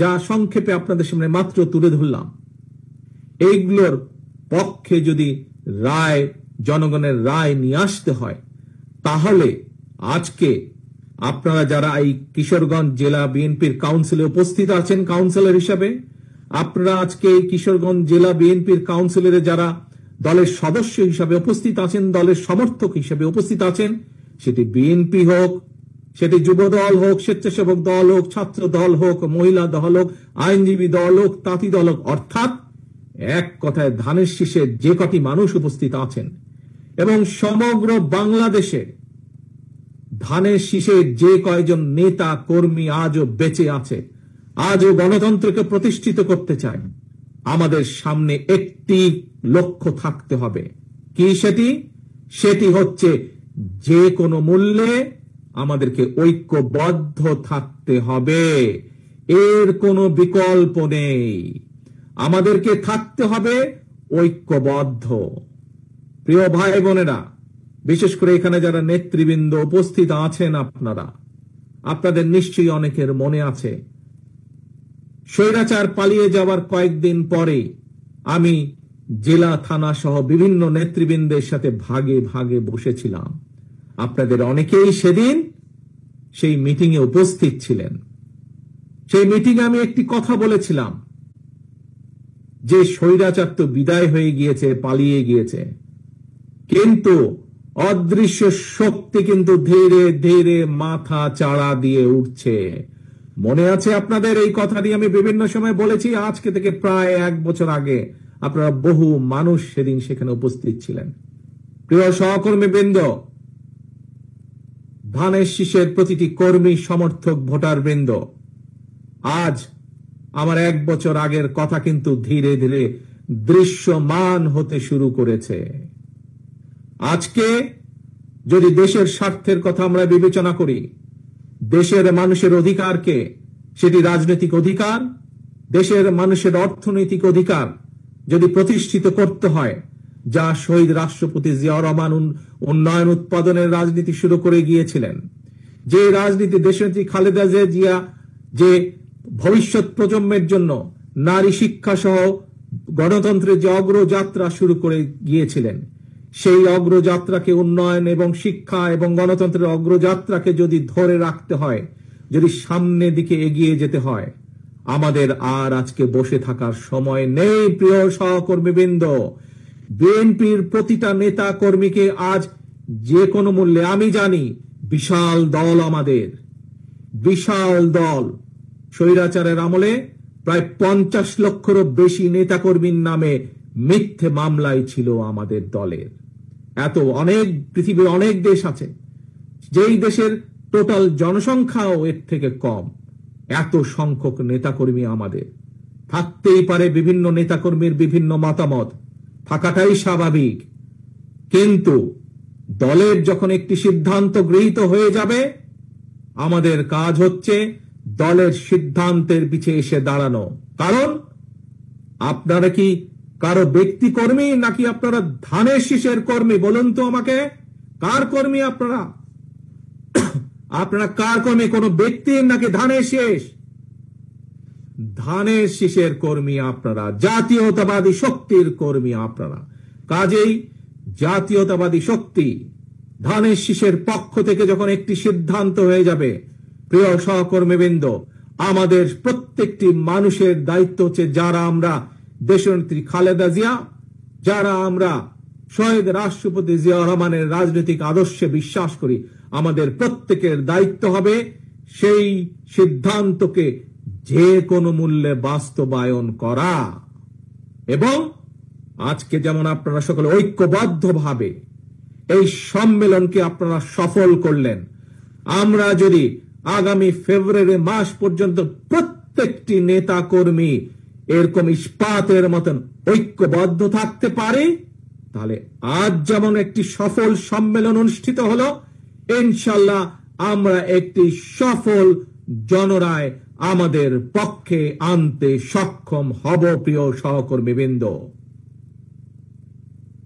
যা সংক্ষেপে আপনাদের সামনে মাত্র তুলে ধরলাম, এইগুলোর পক্ষে যদি রায়, জনগণের রায় নিয়ে আসতে হয়, তাহলে আজকে আপনারা যারা এই কিশোরগঞ্জ জেলা বিএনপির কাউন্সিলে উপস্থিত আছেন কাউন্সিলর হিসাবে, আপনারা আজকে এই কিশোরগঞ্জ জেলা বিএনপির কাউন্সিলরে যারা দলের সদস্য হিসাবে উপস্থিত আছেন, দলের সমর্থক হিসাবে উপস্থিত আছেন, সেটি বিএনপি হোক, সেটি যুব দল হোক, স্বেচ্ছাসেবক দল হোক, ছাত্র দল হোক, মহিলা দল হোক, আইনজীবী দল হোক, তাঁতি দল হোক, অর্থাৎ এক কথায় ধানের শীষে যে কটি মানুষ উপস্থিত আছেন এবং সমগ্র বাংলাদেশে ধানের শীষে যে কয়জন নেতা কর্মী আজও বেঁচে আছে, আজও গণতন্ত্রকে প্রতিষ্ঠিত করতে চায়, আমাদের সামনে একটি লক্ষ্য থাকতে হবে। কি সেটি? সেটি হচ্ছে যে কোনো মূল্যে আমাদেরকে ঐক্যবদ্ধ থাকতে হবে, এর কোনো বিকল্প নেই। আমাদেরকে থাকতে হবে ঐক্যবদ্ধ। প্রিয় ভাই বোনেরা, বিশেষ করে এখানে যারা নেতৃবৃন্দ উপস্থিত আছেন, আপনাদের নিশ্চয়ই অনেকের মনে আছে স্বৈরাচার পালিয়ে যাওয়ার কয়েকদিন পরে আমি জেলা, থানা সহ বিভিন্ন নেতৃবৃন্দের সাথে ভাগে ভাগে বসেছিলাম। আপনাদের অনেকেই সেদিন সেই মিটিং এ উপস্থিত ছিলেন। সেই মিটিং এ আমি একটি কথা বলেছিলাম যে স্বৈরাচার তো বিদায় হয়ে গিয়েছে, পালিয়ে গিয়েছে, কিন্তু অদৃশ্য শক্তি কিন্তু ধীরে ধীরে মাথা চাড়া দিয়ে উঠছে। মনে আছে আপনাদের? এই কথাটি আমি বিভিন্ন সময় বলেছি। আজকে থেকে প্রায় 1 বছর আগে আপনারা বহু মানুষ সেদিন সেখানে উপস্থিত ছিলেন। প্রিয় সহকর্মীবৃন্দ, ধানের শীষের প্রতিটি কর্মী, সমর্থক, ভোটার বৃন্দ, আজ আমার 1 বছর আগের কথা কিন্তু ধীরে ধীরে দৃশ্যমান হতে শুরু করেছে। আজকে যদি দেশের স্বার্থের কথা আমরা বিবেচনা করি, দেশের মানুষের অধিকারকে, সেটি রাজনৈতিক অধিকার, দেশের মানুষের অর্থনৈতিক অধিকার যদি প্রতিষ্ঠিত করতে হয়, যা শহীদ রাষ্ট্রপতি জিয়াউর রহমান উন্নয়ন উৎপাদনের রাজনীতি শুরু করে গিয়েছিলেন, যে রাজনীতি দেশনেত্রী খালেদা জিয়া যে ভবিষ্যৎ প্রজন্মের জন্য নারী শিক্ষা সহ গণতন্ত্রের যে অগ্রযাত্রা শুরু করে গিয়েছিলেন, সেই অগ্রযাত্রাকে, উন্নয়ন এবং শিক্ষা এবং গণতন্ত্রের অগ্রযাত্রাকে যদি ধরে রাখতে হয়, যদি সামনের দিকে এগিয়ে যেতে হয়, আমাদের আর আজকে বসে থাকার সময় নেই। প্রিয় সহকর্মীবৃন্দ, বিএনপির প্রতিটা নেতা কর্মীকে আজ যে কোনো মূল্যে, আমি জানি বিশাল দল, আমাদের বিশাল দল, স্বৈরাচারের আমলে প্রায় 50 লক্ষেরও বেশি নেতাকর্মীর নামে মিথ্যে মামলায় ছিল আমাদের দলের। এত অনেক পৃথিবীর অনেক দেশ আছে যেই দেশের টোটাল জনসংখ্যাও এর থেকে কম, এত সংখ্যক নেতাকর্মী আমাদের। থাকতেই পারে বিভিন্ন নেতাকর্মীর বিভিন্ন মতামত, থাকাটাই স্বাভাবিক, কিন্তু দলের যখন একটি সিদ্ধান্ত গৃহীত হয়ে যাবে, আমাদের কাজ হচ্ছে দলের সিদ্ধান্তের পিছে এসে দাঁড়ানো। কারণ আপনারা কি কারো ব্যক্তি কর্মী, নাকি আপনারা ধানের শীষের কর্মী? বলুন তো আমাকে, কার কর্মী আপনারা? আপনারা কার কর্মী? কোন ব্যক্তির নাকি ধানের শীষ? ধানের শীষের কর্মী আপনারা, জাতীয়তাবাদী শক্তির কর্মী আপনারা। কাজেই জাতীয়তাবাদী শক্তি ধানের শীষের পক্ষ থেকে যখন একটি সিদ্ধান্ত হয়ে যাবে, প্রিয় সহকর্মীবৃন্দ, আমাদের প্রত্যেকটি মানুষের দায়িত্ব হচ্ছে, যারা আমরা দেশনেত্রী খালেদা জিয়া, যারা আমরা শহীদ রাষ্ট্রপতি জিয়াউর রহমানের রাজনৈতিক আদর্শে বিশ্বাস করি, আমাদের প্রত্যেকের দায়িত্ব হবে সেই সিদ্ধান্তকে যে কোনো মূল্যে বাস্তবায়ন করা। এবং আজকে যেমন আপনারা সকলে ঐক্যবদ্ধভাবে এই সম্মেলনকে আপনারা সফল করলেন, আমরা যদি আগামী ফেব্রুয়ারি মাস পর্যন্ত প্রত্যেকটি নেতা কর্মী এরকম ইস্পাতের মতন ঐক্যবদ্ধ থাকতে পারে, তাহলে আজ যেমন একটি সফল সম্মেলন অনুষ্ঠিত হলো, ইনশাল্লাহ আমরা একটি সফল জনরায় আমাদের পক্ষে আনতে সক্ষম হব। প্রিয় সহকর্মীবৃন্দ,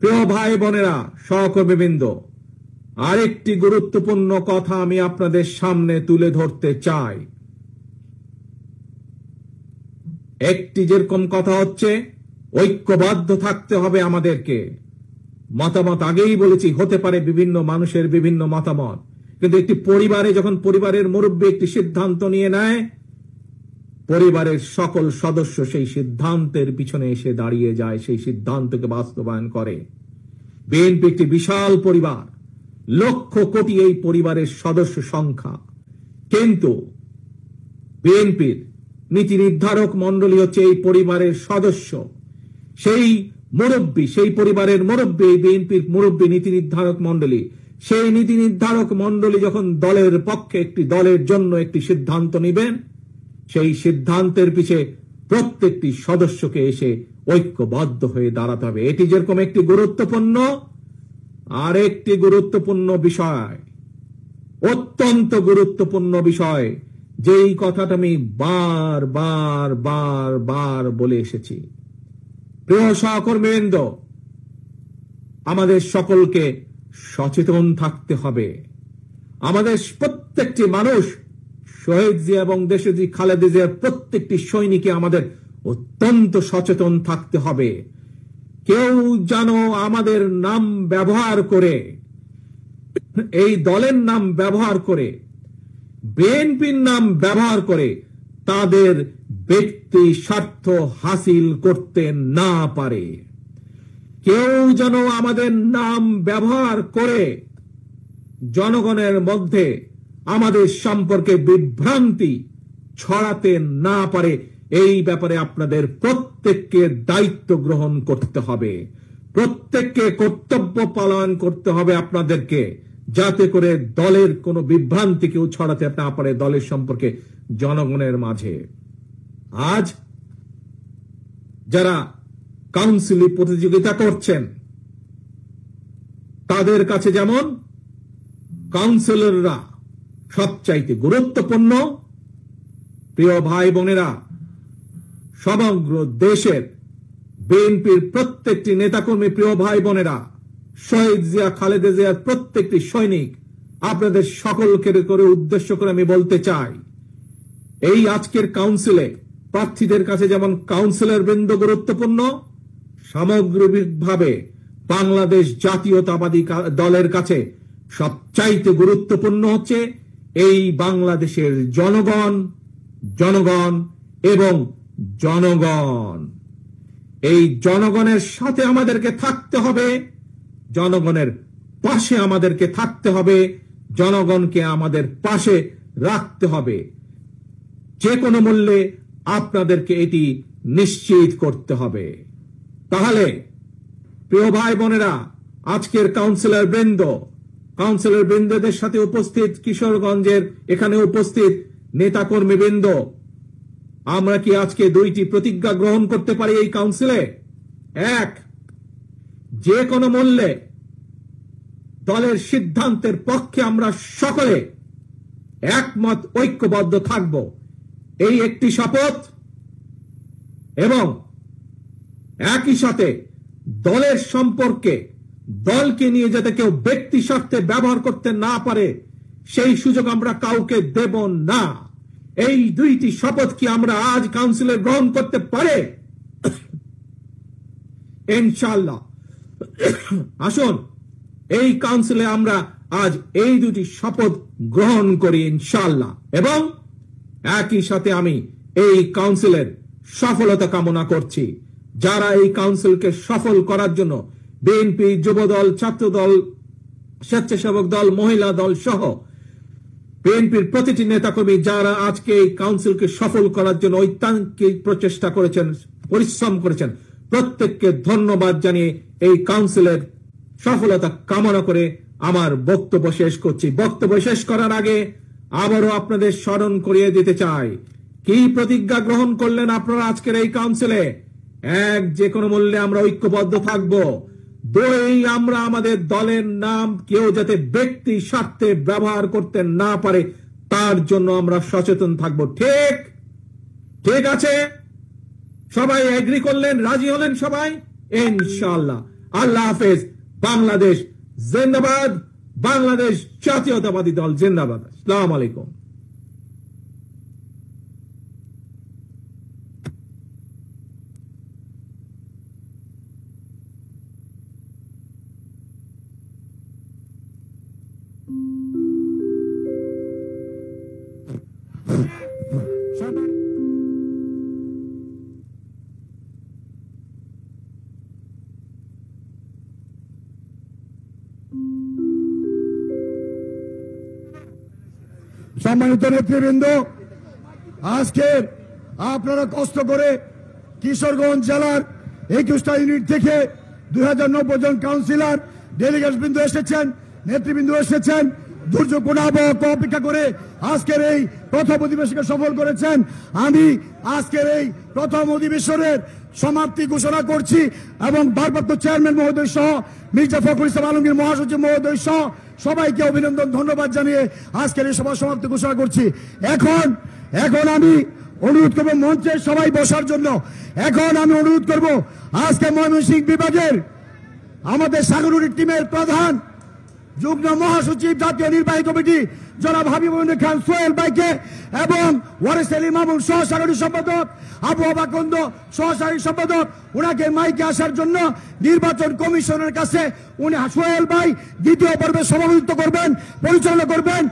প্রিয় ভাই বোনেরা, সহকর্মীবৃন্দ, আরেকটি গুরুত্বপূর্ণ কথা আমি আপনাদের সামনে তুলে ধরতে চাই। একটি যেরকম কথা হচ্ছে ঐক্যবদ্ধ থাকতে হবে আমাদেরকে। মতামত আগেই বলেছি, হতে পারে বিভিন্ন মানুষের বিভিন্ন মতামত, কিন্তু একটি পরিবারে যখন পরিবারের মুরব্বী একটি সিদ্ধান্ত নিয়ে নেয়, পরিবারের সকল সদস্য সেই সিদ্ধান্তের পিছনে এসে দাঁড়িয়ে যায়, সেই সিদ্ধান্তকে বাস্তবায়ন করে। বিএনপি একটি বিশাল পরিবার, লক্ষ কোটি এই পরিবারের সদস্য সংখ্যা, কিন্তু বিএনপির নীতি নির্ধারক মন্ডলী হচ্ছে এই পরিবারের সদস্য। সেই মুরব্বী, সেই পরিবারের মুরব্বী, বিএনপির মুরব্বী নীতি নির্ধারক মন্ডলী, সেই নীতি নির্ধারক মন্ডলী যখন দলের পক্ষে একটি দলের জন্য একটি সিদ্ধান্ত নেবেন, সেই সিদ্ধান্তের পিছে প্রত্যেকটি সদস্যকে এসে ঐক্যবদ্ধ হয়ে দাঁড়াতে হবে। এটি যেরকম একটি গুরুত্বপূর্ণ, আর একটি গুরুত্বপূর্ণ বিষয়, অত্যন্ত গুরুত্বপূর্ণ বিষয়, যেই কথাটা আমি বার বার বার বার বলে এসেছি। প্রিয় সহকর্মীবৃন্দ, আমাদের সকলকে সচেতন থাকতে হবে। আমাদের প্রত্যেকটি মানুষ, শহীদ জিয়া এবং দেশজি খালেদা জিয়ার প্রত্যেকটি সৈনিককে আমাদের অত্যন্ত সচেতন থাকতে হবে। কেউ যেন আমাদের নাম ব্যবহার করে, এই দলের নাম ব্যবহার করে, বিএনপির নাম ব্যবহার করে তাদের ব্যক্তি স্বার্থ হাসিল করতে না পারে। কেউ যেন আমাদের নাম ব্যবহার করে জনগণের মধ্যে আমাদের সম্পর্কে বিভ্রান্তি ছড়াতে না পারে। এই ব্যাপারে আপনাদের প্রত্যেককে দায়িত্ব গ্রহণ করতে হবে, প্রত্যেককে কর্তব্য পালন করতে হবে আপনাদেরকে, যাতে করে দলের কোনো বিভ্রান্তি কেউ ছড়াতে না পারে দলের সম্পর্কে জনগণের মাঝে। আজ যারা কাউন্সিলে প্রতিযোগিতা করছেন, তাদের কাছে যেমন কাউন্সিলররা সবচাইতে গুরুত্বপূর্ণ, প্রিয় ভাই বোনেরা, সমগ্র দেশের বিএনপির প্রত্যেকটি নেতাকর্মী, প্রিয় ভাই বোনেরা, শহীদ জিয়া খালেদা জিয়ার প্রত্যেকটি সৈনিক, আপনাদের সকলকে করে উদ্দেশ্য করে আমি বলতে চাই, এই আজকের কাউন্সিলে প্রার্থীদের কাছে যেমন কাউন্সিলর বৃন্দ গুরুত্বপূর্ণ, সামগ্রিকভাবে বাংলাদেশ জাতীয়তাবাদী দলের কাছে সবচাইতে গুরুত্বপূর্ণ হচ্ছে এই বাংলাদেশের জনগণ, জনগণ এবং জনগণ। এই জনগণের সাথে আমাদেরকে থাকতে হবে, জনগণের পাশে আমাদেরকে থাকতে হবে, জনগণকে আমাদের পাশে রাখতে হবে। যে কোনো মূল্যে আপনাদেরকে এটি নিশ্চিত করতে হবে। তাহলে প্রিয় ভাই বোনেরা, আজকের কাউন্সিলর বৃন্দদের সাথে উপস্থিত কিশোরগঞ্জের এখানে উপস্থিত নেতাকর্মী বৃন্দ, আমরা কি আজকে দুইটি প্রতিজ্ঞা গ্রহণ করতে পারি এই কাউন্সিলে? এক, যে কোনো মূল্যে দলের সিদ্ধান্তের পক্ষে আমরা সকলে একমত ঐক্যবদ্ধ থাকব, এই একটি শপথ। এবং একই সাথে দলের সম্পর্কে, দলকে নিয়ে যাতে কেউ ব্যক্তি স্বার্থে ব্যবহার করতে না পারে, সেই সুযোগ আমরা কাউকে দেব না। এই দুইটি শপথ কি আমরা আজ কাউন্সিলে গ্রহণ করতে পারে? ইনশাআল্লাহ। আসুন এই কাউন্সিলে আমরা আজ এই দুটি শপথ গ্রহণ করি ইনশাআল্লাহ। এবং একই সাথে আমি এই কাউন্সিলের সফলতা কামনা করছি। যারা এই কাউন্সিলকে সফল করার জন্য বিএনপি, যুবদল, ছাত্রদল স্বেচ্ছাসেবক দল, মহিলা দল সহ বিএনপির প্রতিটি নেতাকর্মী যারা আজকে এই কাউন্সিলকে সফল করার জন্য ঐকান্তিক প্রচেষ্টা করেছেন, পরিশ্রম করেছেন, প্রত্যেককে ধন্যবাদ জানিয়ে এই কাউন্সিলের সফলতা কামনা করে আমার বক্তব্য শেষ করছি। বক্তব্য শেষ করার আগে আবারও আপনাদের স্মরণ করিয়ে দিতে চাই, কি প্রতিজ্ঞা গ্রহণ করলেন আপনারা আজকের এই কাউন্সিলে? এক, যে কোনো মূল্যে আমরা ঐক্যবদ্ধ থাকবো। দুই, আমরা আমাদের দলের নাম কেউ যাতে ব্যক্তি স্বার্থে ব্যবহার করতে না পারে তার জন্য আমরা সচেতন থাকব। ঠিক ঠিক আছে, সবাই এগ্রি করলেন, রাজি হলেন সবাই? ইনশাআল্লাহ। আল্লাহ হাফেজ। বাংলাদেশ জিন্দাবাদ, বাংলাদেশ জাতীয়তাবাদী দল জিন্দাবাদ। আসসালামু আলাইকুম। সম্মানিত নেতৃবৃন্দ, আজকে আপনারা কষ্ট করে কিশোরগঞ্জ জেলার 21টা ইউনিট থেকে 2090 জন কাউন্সিলর ডেলিগেট বিন্দু এসেছেন, নেতৃবৃন্দ এসেছেন, দুর্যোগপূর্ণ আবহাওয়া অপেক্ষা করে আজকের এই প্রথম অধিবেশনকে সফল করেছেন। আমি আজকের এই প্রথম অধিবেশনের সমাপ্তি ঘোষণা করছি এবং ভারপ্রাপ্ত চেয়ারম্যান মহোদয় সহ মির্জা ফখরুল ইসলাম আলমগীর মহাসচিব মহোদয় সহ সবাইকে অভিনন্দন, ধন্যবাদ জানিয়ে আজকের এই সভা সমাপ্তি ঘোষণা করছি। এখন আমি অনুরোধ করবো মঞ্চে সবাই বসার জন্য। এখন আমি অনুরোধ করব আজকে ময়মনসিংহ বিভাগের আমাদের সাগরুড়ি টিমের প্রধান যুগ্ম মহাসচিব জাতীয় নির্বাহী কমিটি জনাব হাবিবুল খান সোহেল ভাইকে এবং ওয়ারিস আলী মামুন সহসাগরী সম্পাদক, আবু আবাকন্দ সহসাগরী সম্পাদক, ওনাকে মাইকে আসার জন্য নির্বাচন কমিশনের কাছে উনি সোহেল ভাই দ্বিতীয় পর্বে সভাপতিত্ব করবেন, পরিচালনা করবেন।